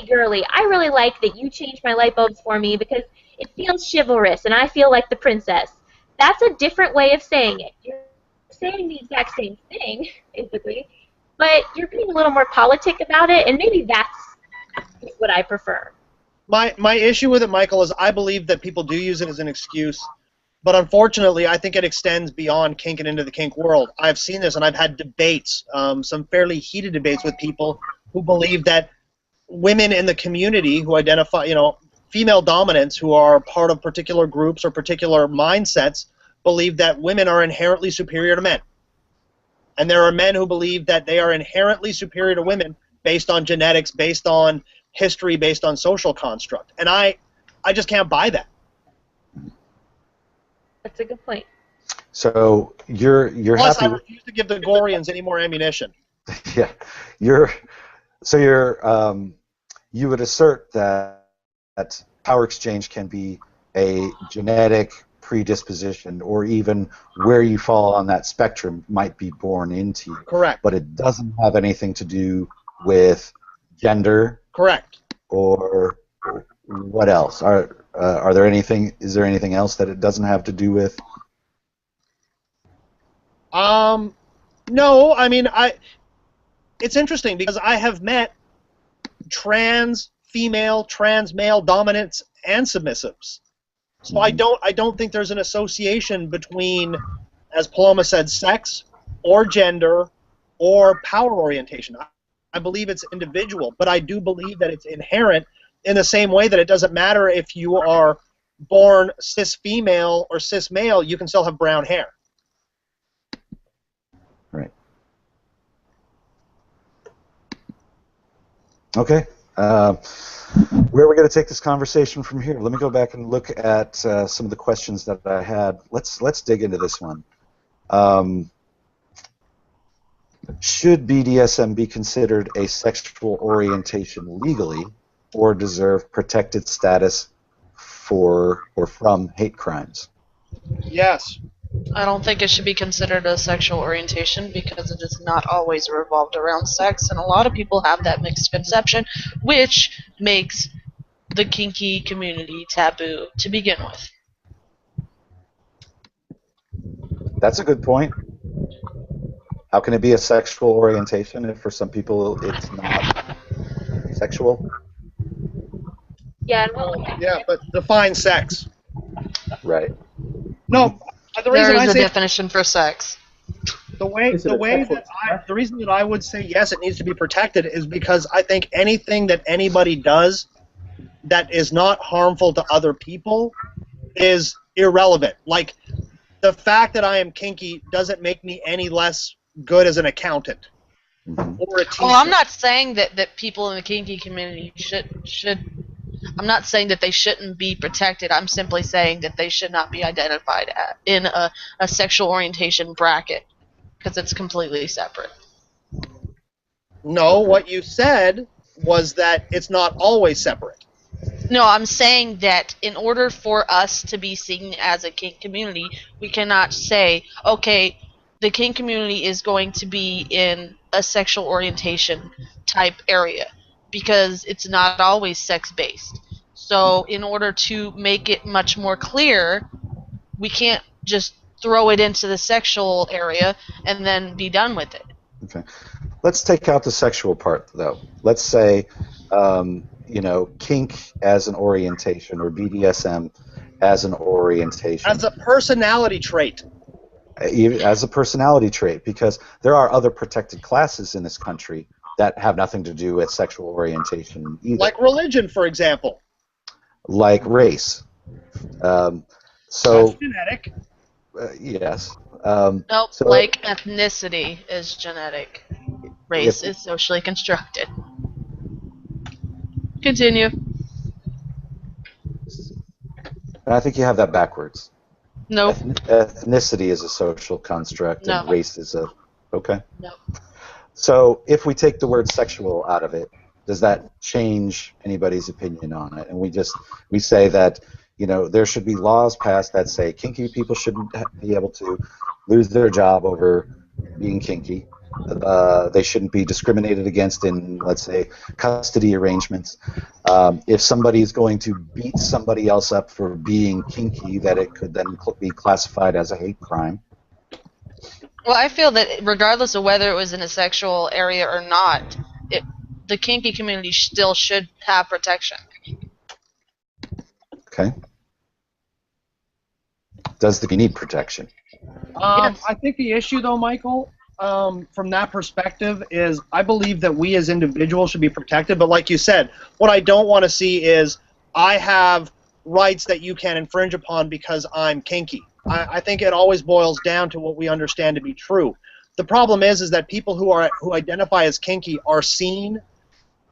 girly. I really like that you changed my light bulbs for me because it feels chivalrous and I feel like the princess. That's a different way of saying it. You're saying the exact same thing, basically, but you're being a little more politic about it, and maybe that's what I prefer. My issue with it, Michael, is I believe that people do use it as an excuse, but unfortunately, I think it extends beyond kink and into the kink world. I've seen this, and I've had debates, some fairly heated debates with people who believe that women in the community who identify, female dominants who are part of particular groups or particular mindsets believe that women are inherently superior to men. And there are men who believe that they are inherently superior to women based on genetics, based on history, based on social construct. And I just can't buy that. That's a good point. So you're Plus, happy. I refuse to give the Gorians any more ammunition. Yeah, you would assert that power exchange can be a genetic predisposition, or even where you fall on that spectrum might be born into you. Correct. But it doesn't have anything to do with gender. Correct. Or what else? Are there anything? Is there anything else that it doesn't have to do with? No. I mean, it's interesting because I have met trans female, trans male dominants and submissives. So I don't think there's an association between, as Paloma said, sex or gender or power orientation. I believe it's individual, but I do believe that it's inherent in the same way that it doesn't matter if you are born cis female or cis male, you can still have brown hair. Right. Okay. Where are we going to take this conversation from here? Let me go back and look at some of the questions that I had. Let's dig into this one. Should BDSM be considered a sexual orientation legally, or deserve protected status for or from hate crimes? Yes. I don't think it should be considered a sexual orientation because it is not always revolved around sex, and a lot of people have that mixed conception, which makes the kinky community taboo to begin with. That's a good point. How can it be a sexual orientation if for some people it's not sexual? Yeah, but define sex. Right. No, the There reason I is a say definition for sex. the reason that I would say yes, it needs to be protected is because I think anything that anybody does that is not harmful to other people is irrelevant. Like, the fact that I am kinky doesn't make me any less good as an accountant or a teacher. Oh, I'm not saying that people in the kinky community should. I'm not saying that they shouldn't be protected. I'm simply saying that they should not be identified in a sexual orientation bracket because it's completely separate. No, what you said was that it's not always separate. No, I'm saying that in order for us to be seen as a kink community, we cannot say, okay, the kink community is going to be in a sexual orientation type area, because it's not always sex-based. So in order to make it much more clear, we can't just throw it into the sexual area and then be done with it. Okay. Let's take out the sexual part, though. Let's say, kink as an orientation, or BDSM as an orientation. As a personality trait. As a personality trait, because there are other protected classes in this country that have nothing to do with sexual orientation either. Like religion, for example. Like race. That's genetic. Yes. Nope, so like ethnicity is genetic. Race is socially constructed. Continue. I think you have that backwards. Nope. Ethnicity is a social construct, and race is a... Okay. Nope. So if we take the word sexual out of it, does that change anybody's opinion on it? And we say that, you know, there should be laws passed that say kinky people shouldn't be able to lose their job over being kinky. They shouldn't be discriminated against in, let's say, custody arrangements. If somebody's going to beat somebody else up for being kinky, that it could then be classified as a hate crime. Well, I feel that regardless of whether it was in a sexual area or not, the kinky community still should have protection. Okay. Does the kinky need protection? Yes. I think the issue, though, Michael, from that perspective, is I believe that we as individuals should be protected. But like you said, what I don't want to see is I have rights that you can infringe upon because I'm kinky. I think it always boils down to what we understand to be true. The problem is that people who identify as kinky are seen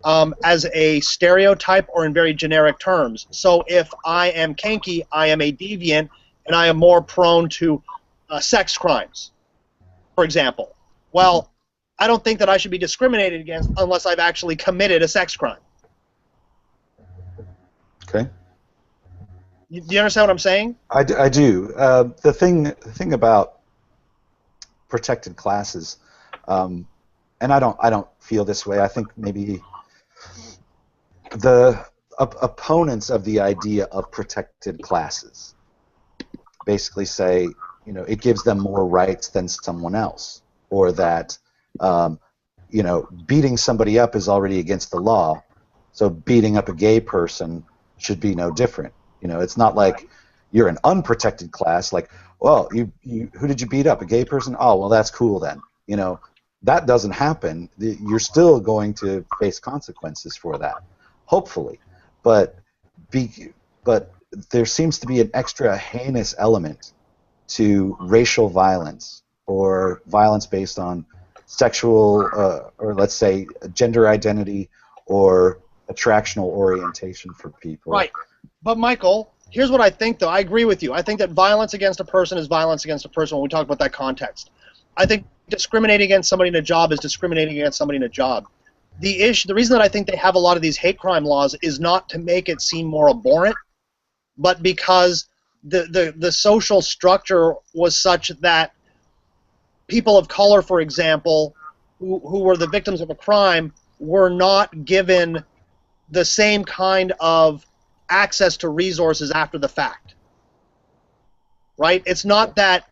as a stereotype or in very generic terms. So if I am kinky, I am a deviant, and I am more prone to sex crimes, for example. Well, I don't think that I should be discriminated against unless I've actually committed a sex crime. Okay. Do you understand what I'm saying? I do. The thing about protected classes, and I don't feel this way. I think maybe the opponents of the idea of protected classes basically say, you know, it gives them more rights than someone else, or that, you know, beating somebody up is already against the law, so beating up a gay person should be no different. You know, it's not like you're an unprotected class, like, well, who did you beat up? A gay person? Oh, well, that's cool then. You know, that doesn't happen. You're still going to face consequences for that, hopefully. But there seems to be an extra heinous element to racial violence or violence based on sexual or, let's say, gender identity or attractional orientation for people. Right. But, Michael, here's what I think, though. I agree with you. I think that violence against a person is violence against a person when we talk about that context. I think discriminating against somebody in a job is discriminating against somebody in a job. The reason that I think they have a lot of these hate crime laws is not to make it seem more abhorrent, but because the social structure was such that people of color, for example, who were the victims of a crime, were not given the same kind of access to resources after the fact. Right? It's not that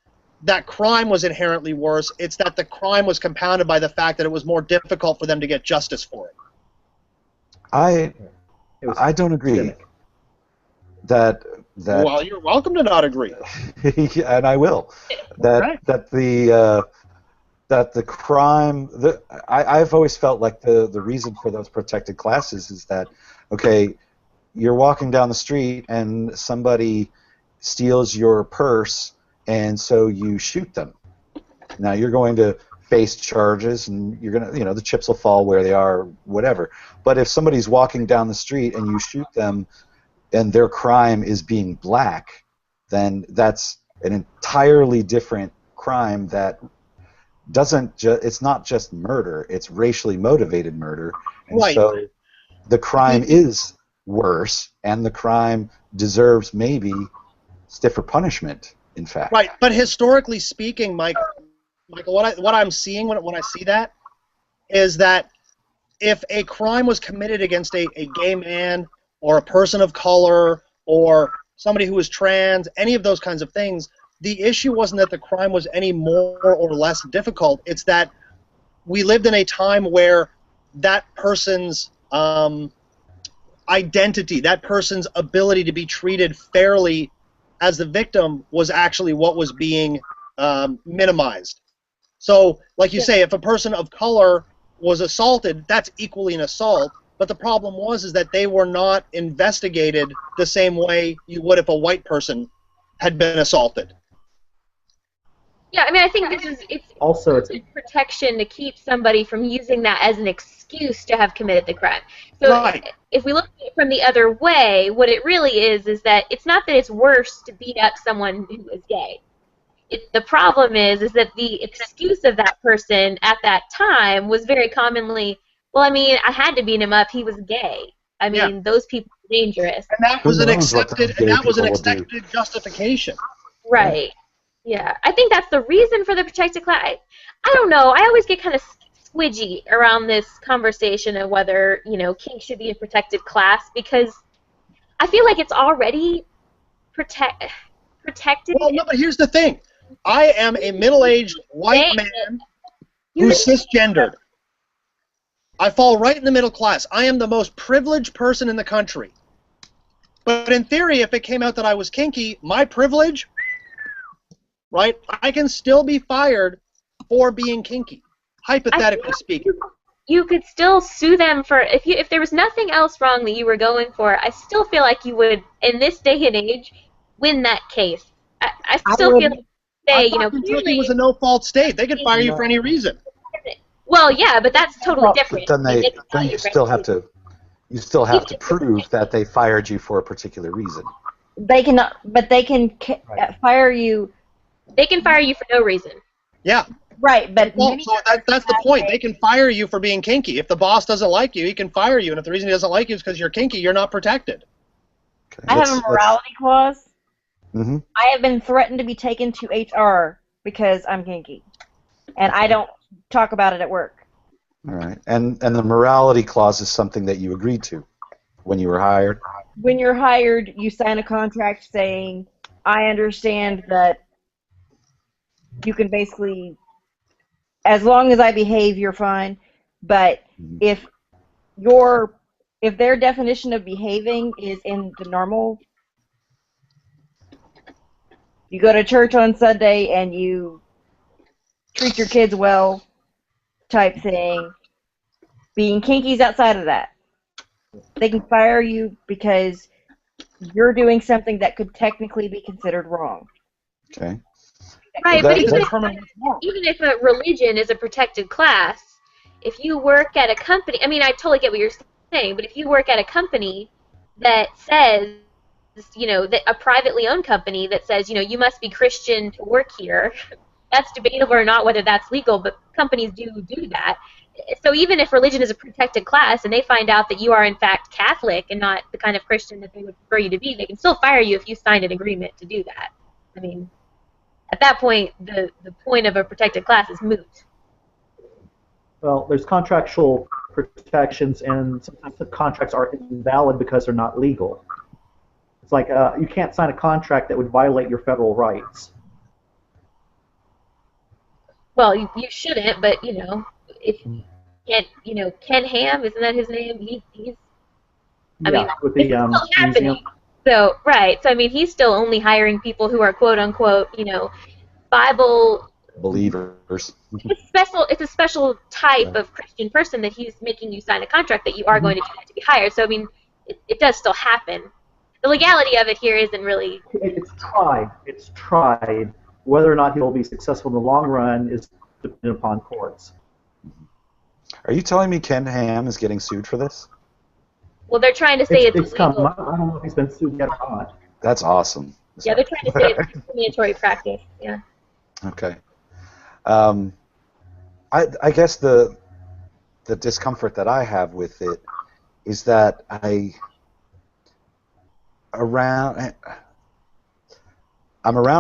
crime was inherently worse, it's that the crime was compounded by the fact that it was more difficult for them to get justice for it. I don't agree. That well, you're welcome to not agree. and I will. That the crime. I've always felt like the reason for those protected classes is that, okay, you're walking down the street and somebody steals your purse, and so you shoot them. Now you're going to face charges, and you're gonna, the chips will fall where they are, whatever. But if somebody's walking down the street and you shoot them, and their crime is being black, then that's an entirely different crime that it's not just murder, it's racially motivated murder. And right. So the crime is worse, and the crime deserves maybe stiffer punishment, in fact. Right, but historically speaking, Michael, what I'm seeing when I see that is that if a crime was committed against a gay man or a person of color or somebody who was trans, any of those kinds of things, the issue wasn't that the crime was any more or less difficult. It's that we lived in a time where that person's identity, that person's ability to be treated fairly as the victim was actually what was being minimized. So, like you say, if a person of color was assaulted, that's equally an assault. But the problem is that they were not investigated the same way you would if a white person had been assaulted. Yeah, I mean, I think it's also protection to keep somebody from using that as an excuse to have committed the crime. So right. If we look at it from the other way, what it really is that it's not that it's worse to beat up someone who is gay. The problem is that the excuse of that person at that time was very commonly, Well, I mean, I had to beat him up. He was gay. I mean, those people are dangerous. And that Who was an knows what those accepted, gay and that was an people will do. accepted justification. Right. Yeah. I think that's the reason for the protected class. I don't know. I always get kind of squidgy around this conversation of whether, kink should be a protected class because I feel like it's already protected. Well, no, but here's the thing. I am a middle-aged white man who's cisgendered. I fall right in the middle class. I am the most privileged person in the country. But in theory, if it came out that I was kinky, my privilege, right, I can still be fired for being kinky, hypothetically speaking. You could still sue them for if there was nothing else wrong that you were going for. I still feel like you would, in this day and age, win that case. I still feel like I thought Kentucky was a no-fault state. They could fire you for any reason. Well, yeah, but that's totally different. But then you still have to prove that they fired you for a particular reason. They cannot, but they can fire you. They can fire you for no reason. Yeah. Right, but so that's the point. They can fire you for being kinky. If the boss doesn't like you, he can fire you. And if the reason he doesn't like you is because you're kinky, you're not protected. Okay. I have a morality clause. Mm-hmm. I have been threatened to be taken to HR because I'm kinky, and I don't talk about it at work. All right, and the morality clause is something that you agreed to when you were hired? When you're hired, you sign a contract saying, I understand that you can basically, as long as I behave, you're fine, but if their definition of behaving is in the normal, you go to church on Sunday and you treat your kids well type thing, being kinky's outside of that. They can fire you because you're doing something that could technically be considered wrong. Okay. Right, Well, but even if a religion is a protected class, if you work at a company, I mean, I totally get what you're saying, but if you work at a company that says, that a privately owned company that says, you must be Christian to work here, that's debatable or not whether that's legal, but companies do that. So even if religion is a protected class and they find out that you are in fact Catholic and not the kind of Christian that they would prefer you to be, they can still fire you if you signed an agreement to do that. I mean, at that point, the point of a protected class is moot. Well, there's contractual protections, and sometimes the contracts are invalid because they're not legal. It's like you can't sign a contract that would violate your federal rights. Well, you shouldn't, but if Ken Ham, isn't that his name? He's I mean, with the still happening. museum. So I mean, he's still only hiring people who are quote unquote, Bible believers. It's a special type of Christian person that he's making you sign a contract that you are going to do that to be hired. So I mean, it does still happen. The legality of it here isn't really. It's tried. It's tried. Whether or not he will be successful in the long run is dependent upon courts. Are you telling me Ken Ham is getting sued for this? Well, they're trying to say it's illegal. I don't know if he's been sued yet or not. That's awesome. Yeah, they're trying to say it's discriminatory practice. Yeah. Okay. I guess the discomfort that I have with it is that I'm around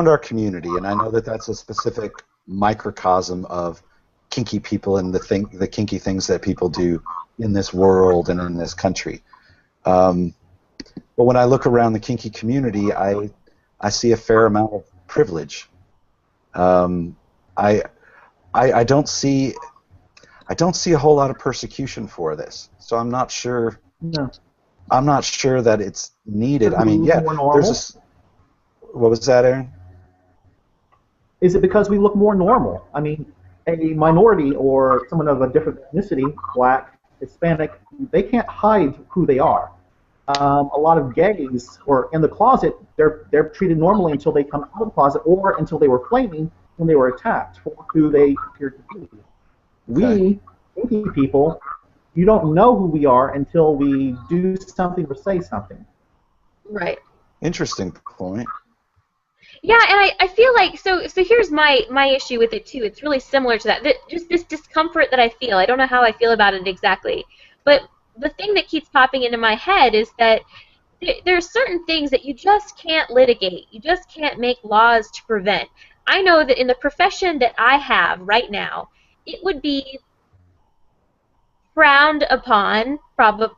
our community, and I know that that's a specific microcosm of kinky people and the kinky things that people do in this world and in this country. But when I look around the kinky community, I see a fair amount of privilege. I don't see a whole lot of persecution for this, so I'm not sure. No. I'm not sure that it's needed. I mean, yeah, there's what was that, Aaron? Is it because we look more normal? I mean, a minority or someone of a different ethnicity, black, Hispanic, they can't hide who they are. A lot of gays, or in the closet, they're treated normally until they come out of the closet, or until they were flaming when they were attacked for who they appeared to be. We, kinky people, you don't know who we are until we do something or say something. Right. Interesting point. Yeah, and I feel like so here's my issue with it too. It's really similar to that. Just this discomfort that I feel. I don't know how I feel about it exactly. But the thing that keeps popping into my head is that there are certain things that you just can't litigate. You just can't make laws to prevent. I know that in the profession that I have right now, it would be frowned upon, probably.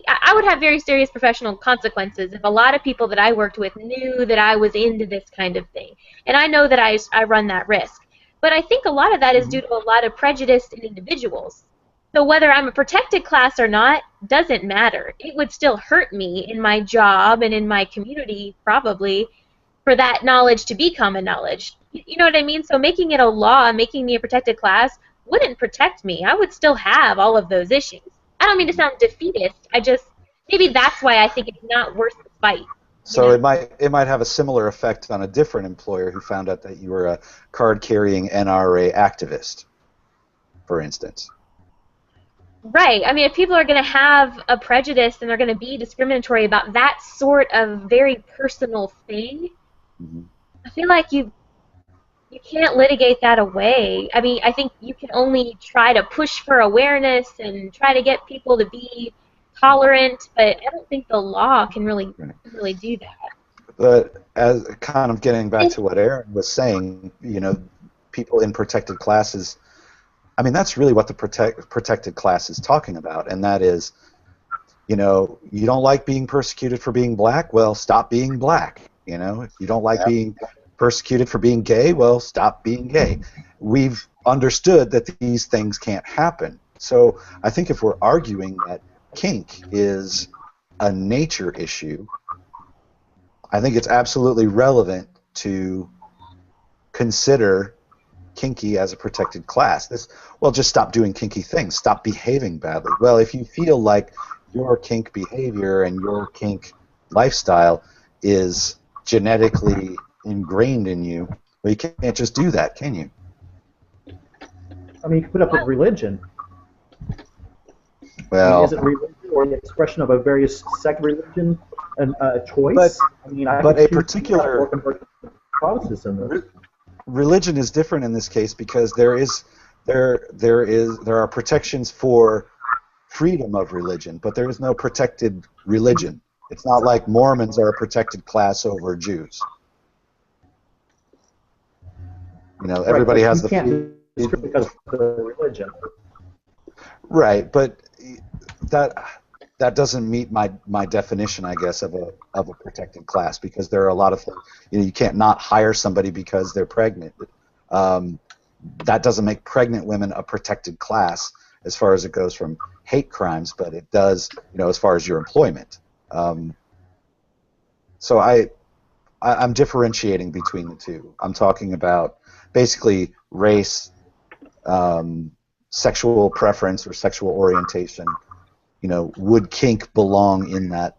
I would have very serious professional consequences if a lot of people that I worked with knew that I was into this kind of thing. And I know that I run that risk. But I think a lot of that is due to a lot of prejudice in individuals. So whether I'm a protected class or not doesn't matter. It would still hurt me in my job and in my community, probably, for that knowledge to be common knowledge. You know what I mean? So making it a law, making me a protected class, wouldn't protect me. I would still have all of those issues. I don't mean to sound defeatist. Maybe that's why I think it's not worth the fight. So it might have a similar effect on a different employer who found out that you were a card-carrying NRA activist, for instance. Right. I mean, if people are going to have a prejudice and they're going to be discriminatory about that sort of very personal thing, I feel like you can't litigate that away. I mean, I think you can only try to push for awareness and try to get people to be tolerant, but I don't think the law can really do that. But as kind of getting back to what Aaron was saying, people in protected classes, I mean, that's really what the protected class is talking about, and that is, you don't like being persecuted for being black, well, stop being black. If you don't like being persecuted for being gay, well, stop being gay. We've understood that these things can't happen. So I think if we're arguing that kink is a nature issue, I think it's absolutely relevant to consider kinky as a protected class. Just stop doing kinky things. Stop behaving badly. Well, if you feel like your kink behavior and your kink lifestyle is genetically ingrained in you, well, you can't just do that, can you? I mean, you can put up with religion. Well, is it religion or the expression of a various sect religion a choice? But a particular Protestantism. Religion is different in this case because there are protections for freedom of religion, but there is no protected religion. It's not like Mormons are a protected class over Jews. Everybody has the freedom because of the religion. Right, but that doesn't meet my definition, I guess, of a protected class, because there are a lot of things. You can't not hire somebody because they're pregnant. That doesn't make pregnant women a protected class as far as it goes from hate crimes, but it does, as far as your employment. So I'm differentiating between the two. I'm talking about basically race, sexual preference or sexual orientation. Would kink belong in that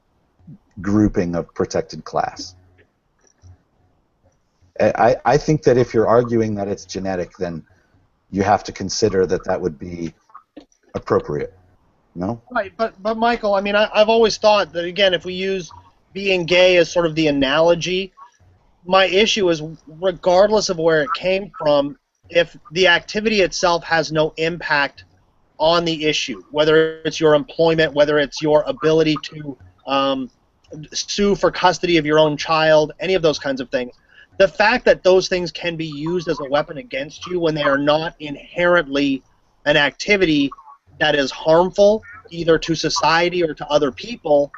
grouping of protected class? I think that if you're arguing that it's genetic, then you have to consider that would be appropriate. No? Right, but Michael, I mean, I've always thought that, again, if we use being gay as sort of the analogy, my issue is, regardless of where it came from, if the activity itself has no impact on the issue, whether it's your employment, whether it's your ability to sue for custody of your own child, any of those kinds of things, the fact that those things can be used as a weapon against you when they are not inherently an activity that is harmful either to society or to other people,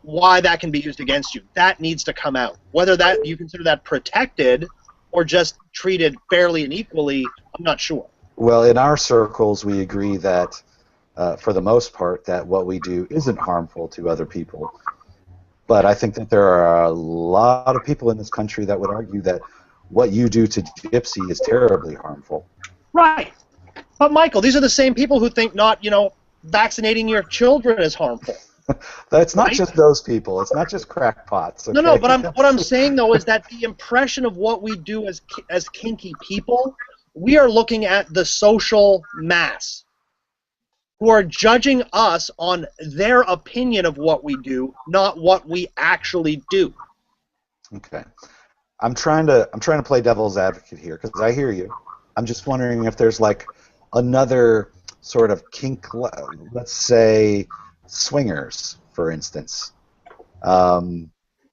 why that can be used against you, that needs to come out. Whether that you consider that protected or just treated fairly and equally, I'm not sure. Well, in our circles, we agree that, for the most part, that what we do isn't harmful to other people. But I think that there are a lot of people in this country that would argue that what you do to Gypsy is terribly harmful. Right. But, Michael, these are the same people who think not, vaccinating your children is harmful. That's not just those people. It's not just crackpots. Okay? No, but what I'm saying, though, is that the impression of what we do as kinky people, we are looking at the social mass who are judging us on their opinion of what we do, not what we actually do. Okay. I'm trying to play devil's advocate here because I hear you. I'm just wondering if there's like another sort of kink, let's say swingers, for instance.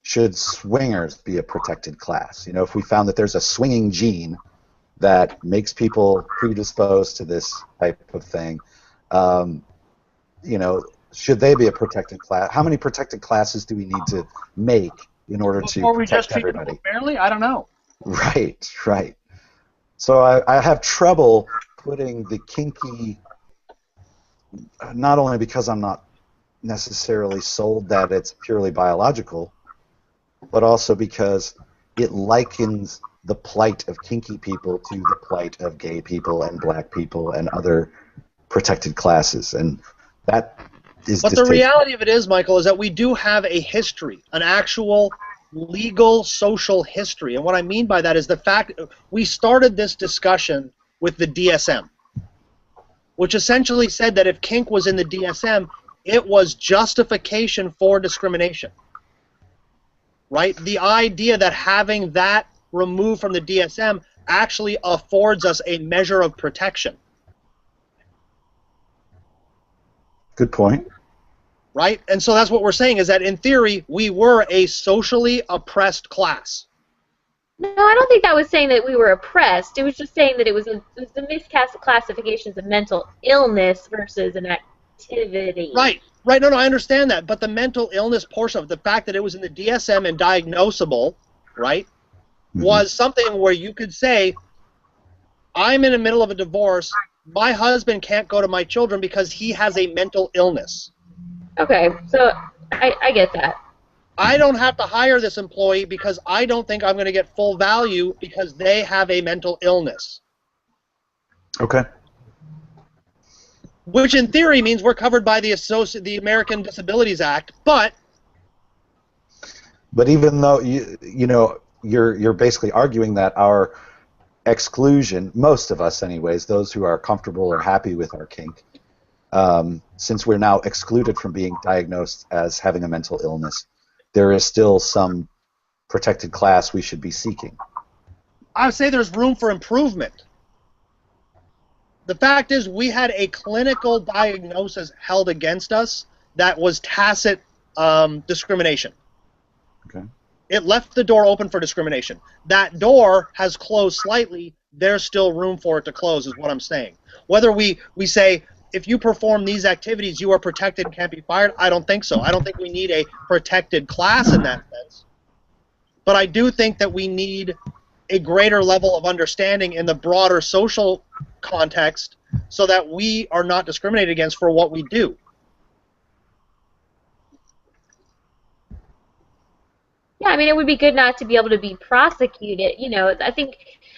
Should swingers be a protected class? You know, if we found that there's a swinging gene that makes people predisposed to this type of thing, you know, should they be a protected class? How many protected classes do we need to make in order to Before we protect just treat everybody? people fairly? I don't know. Right, right. So I have trouble putting the kinky, not only because I'm not necessarily sold that it's purely biological, but also because it likens the plight of kinky people to the plight of gay people and black people and other protected classes, and that is But the reality of it is, Michael, is that we do have a history, an actual legal social history. And what I mean by that is the fact we started this discussion with the DSM, which essentially said that if kink was in the DSM, it was justification for discrimination. Right? The idea that having that removed from the DSM actually affords us a measure of protection. Good point. Right? And so that's what we're saying, is that in theory, we were a socially oppressed class. No, I don't think that was saying that we were oppressed. It was just saying that it was the misclassifications of mental illness versus an activity. Right. Right. No, I understand that. But the mental illness portion of the fact that it was in the DSM and diagnosable, right, was something where you could say, I'm in the middle of a divorce. My husband can't go to my children because he has a mental illness. Okay, so I get that. I don't have to hire this employee because I don't think I'm going to get full value because they have a mental illness. Okay. Which in theory means we're covered by the American Disabilities Act, but even though you know you're basically arguing that our exclusion, most of us anyways, those who are comfortable or happy with our kink, since we're now excluded from being diagnosed as having a mental illness, there is still some protected class we should be seeking. I would say there's room for improvement. The fact is, we had a clinical diagnosis held against us that was tacit discrimination. Okay. It left the door open for discrimination. That door has closed slightly. There's still room for it to close, is what I'm saying. Whether we say, if you perform these activities, you are protected and can't be fired, I don't think so. I don't think we need a protected class in that sense. But I do think that we need a greater level of understanding in the broader social context so that we are not discriminated against for what we do. Yeah, I mean, it would be good not to be able to be prosecuted. You know, I think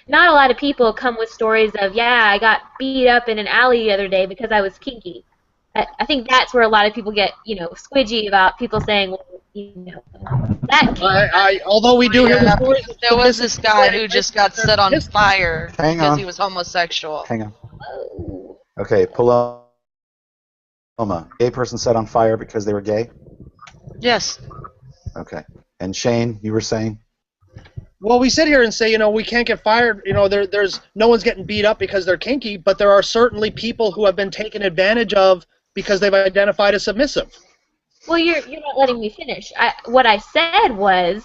not a lot of people come with stories of, yeah, I got beat up in an alley the other day because I was kinky. I think that's where a lot of people get, you know, squidgy about people saying, well, you know, that. Although we do hear the stories. There was this guy who just got set on fire because he was homosexual. Hang on. Oh. Okay, Paloma. Gay person set on fire because they were gay? Yes. Okay. And Shane, you were saying? Well, we sit here and say, you know, we can't get fired. You know, there's no one's getting beat up because they're kinky, but there are certainly people who have been taken advantage of because they've identified as submissive. Well, you're not letting me finish. What I said was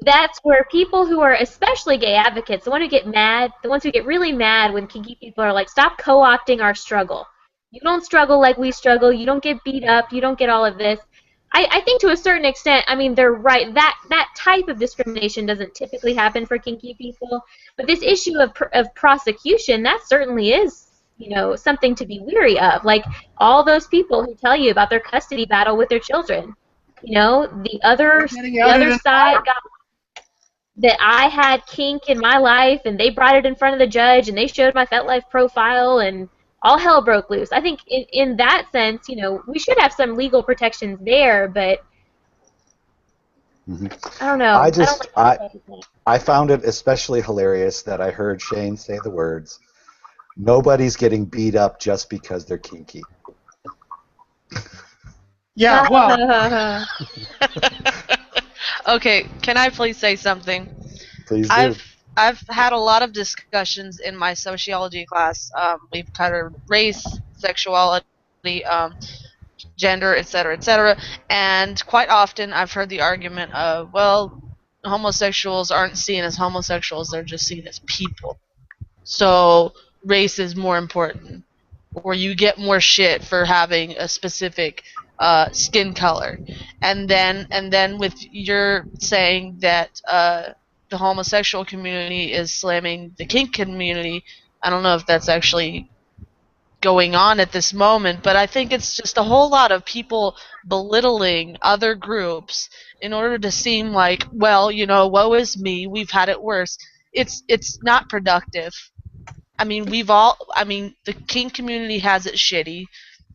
that's where people who are especially gay advocates, the ones who get really mad when kinky people are like, stop co-opting our struggle. You don't struggle like we struggle. You don't get beat up. You don't get all of this. I think to a certain extent, I mean, they're right. That type of discrimination doesn't typically happen for kinky people. But this issue of prosecution, that certainly is, you know, something to be weary of. Like all those people who tell you about their custody battle with their children. You know, the other side got that I had kink in my life, and they brought it in front of the judge, and they showed my FetLife profile, and all hell broke loose. I think in that sense, you know, we should have some legal protections there, but I don't know. I found it especially hilarious that I heard Shane say the words, nobody's getting beat up just because they're kinky. Yeah, well. Okay, can I please say something? Please do. I've had a lot of discussions in my sociology class. We've covered race, sexuality, gender, etc., and quite often I've heard the argument of, well, homosexuals aren't seen as homosexuals; they're just seen as people. So race is more important, or you get more shit for having a specific skin color, and then with your saying that the homosexual community is slamming the kink community. I don't know if that's actually going on at this moment, but I think it's just a whole lot of people belittling other groups in order to seem like, well, woe is me, we've had it worse. It's not productive. I mean, the kink community has it shitty.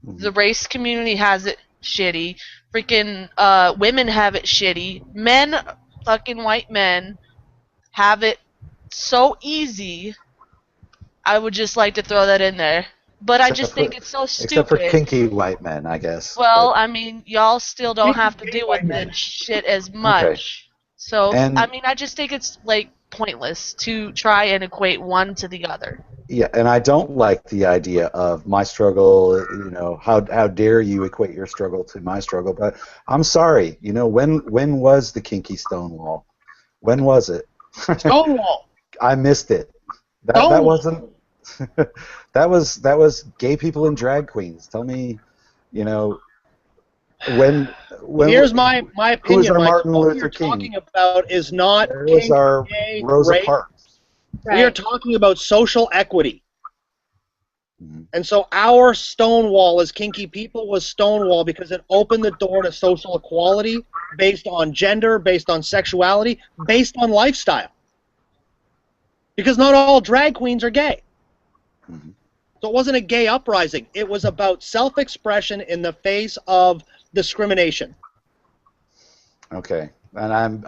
The race community has it shitty. Freaking women have it shitty. Men, fucking white men, have it so easy. I would just like to throw that in there. But I just think it's so stupid. Except for kinky white men, I guess. Well, I mean, y'all still don't have to deal with men. that shit as much. Okay. So, And- I mean, I just think it's, like, pointless to try and equate one to the other. Yeah, and I don't like the idea of my struggle, how dare you equate your struggle to my struggle, but I'm sorry, when was the kinky Stonewall? When was it? Stonewall. I missed it. That wasn't that was gay people and drag queens. Tell me, when Here's my opinion. Who's our Mike. Martin What Luther we are King? talking about is not There was kink, our gay, Rosa race. Parks. Right. We are talking about social equity. Mhm. And so our Stonewall as kinky people was Stonewall because it opened the door to social equality based on gender, based on sexuality, based on lifestyle. Because not all drag queens are gay. Mhm. So it wasn't a gay uprising. It was about self-expression in the face of discrimination. Okay, and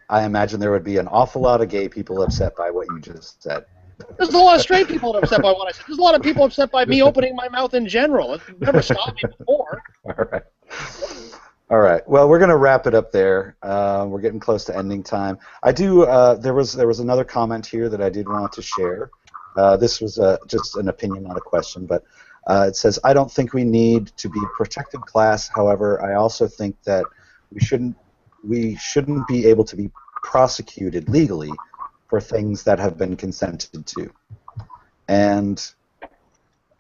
I imagine there would be an awful lot of gay people upset by what you just said. There's a lot of straight people upset by what I said. There's a lot of people upset by me opening my mouth in general. It's never stopped me before. All right. Well, we're going to wrap it up there. We're getting close to ending time. I do. There was another comment here that I did want to share. This was just an opinion, not a question, but it says, "I don't think we need to be a protected class. However, I also think that we shouldn't be able to be prosecuted legally for things that have been consented to." And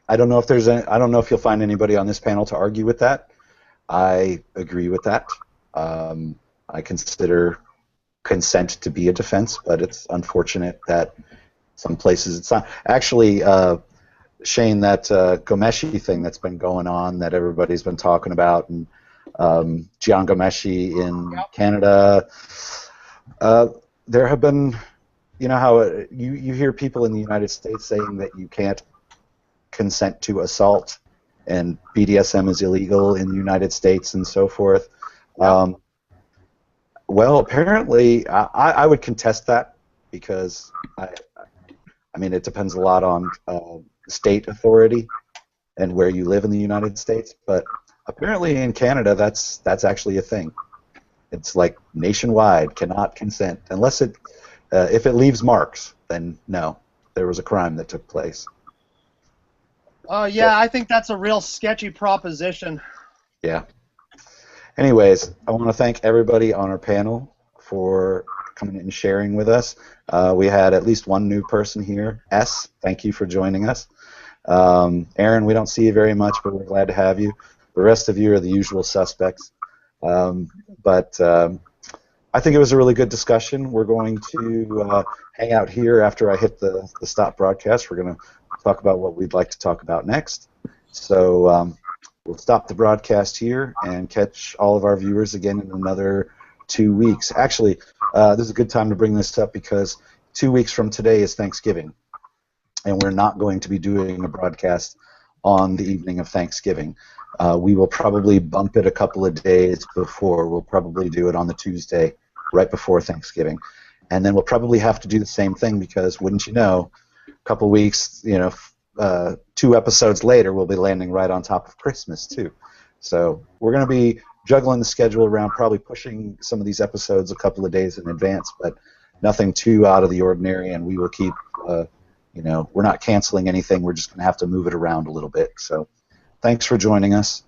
I don't know if you'll find anybody on this panel to argue with that. I agree with that. I consider consent to be a defense, but it's unfortunate that some places it's not. Actually, Shane, that Gomeshi thing that's been going on that everybody's been talking about, and Gian Gomeshi in Canada, there have been, how you hear people in the United States saying that you can't consent to assault, and BDSM is illegal in the United States and so forth. Well, apparently, I would contest that because I mean, it depends a lot on state authority and where you live in the United States, but apparently in Canada, that's actually a thing. It's like nationwide, cannot consent unless if it leaves marks, then no, there was a crime that took place. Yeah, I think that's a real sketchy proposition. Yeah. Anyways, I want to thank everybody on our panel for coming in and sharing with us. We had at least one new person here. S, thank you for joining us. Aaron, we don't see you very much, but we're glad to have you. The rest of you are the usual suspects. But I think it was a really good discussion. We're going to hang out here after I hit the stop broadcast. We're going to talk about what we'd like to talk about next. So we'll stop the broadcast here and catch all of our viewers again in another 2 weeks. Actually, this is a good time to bring this up because 2 weeks from today is Thanksgiving, and we're not going to be doing a broadcast on the evening of Thanksgiving. We will probably bump it a couple of days before. We'll probably do it on the Tuesday right before Thanksgiving. And then we'll probably have to do the same thing because, wouldn't you know, a couple weeks, 2 episodes later, we'll be landing right on top of Christmas, too. So we're going to be juggling the schedule around, probably pushing some of these episodes a couple of days in advance, but nothing too out of the ordinary, and we will keep, we're not canceling anything. We're just going to have to move it around a little bit. So thanks for joining us.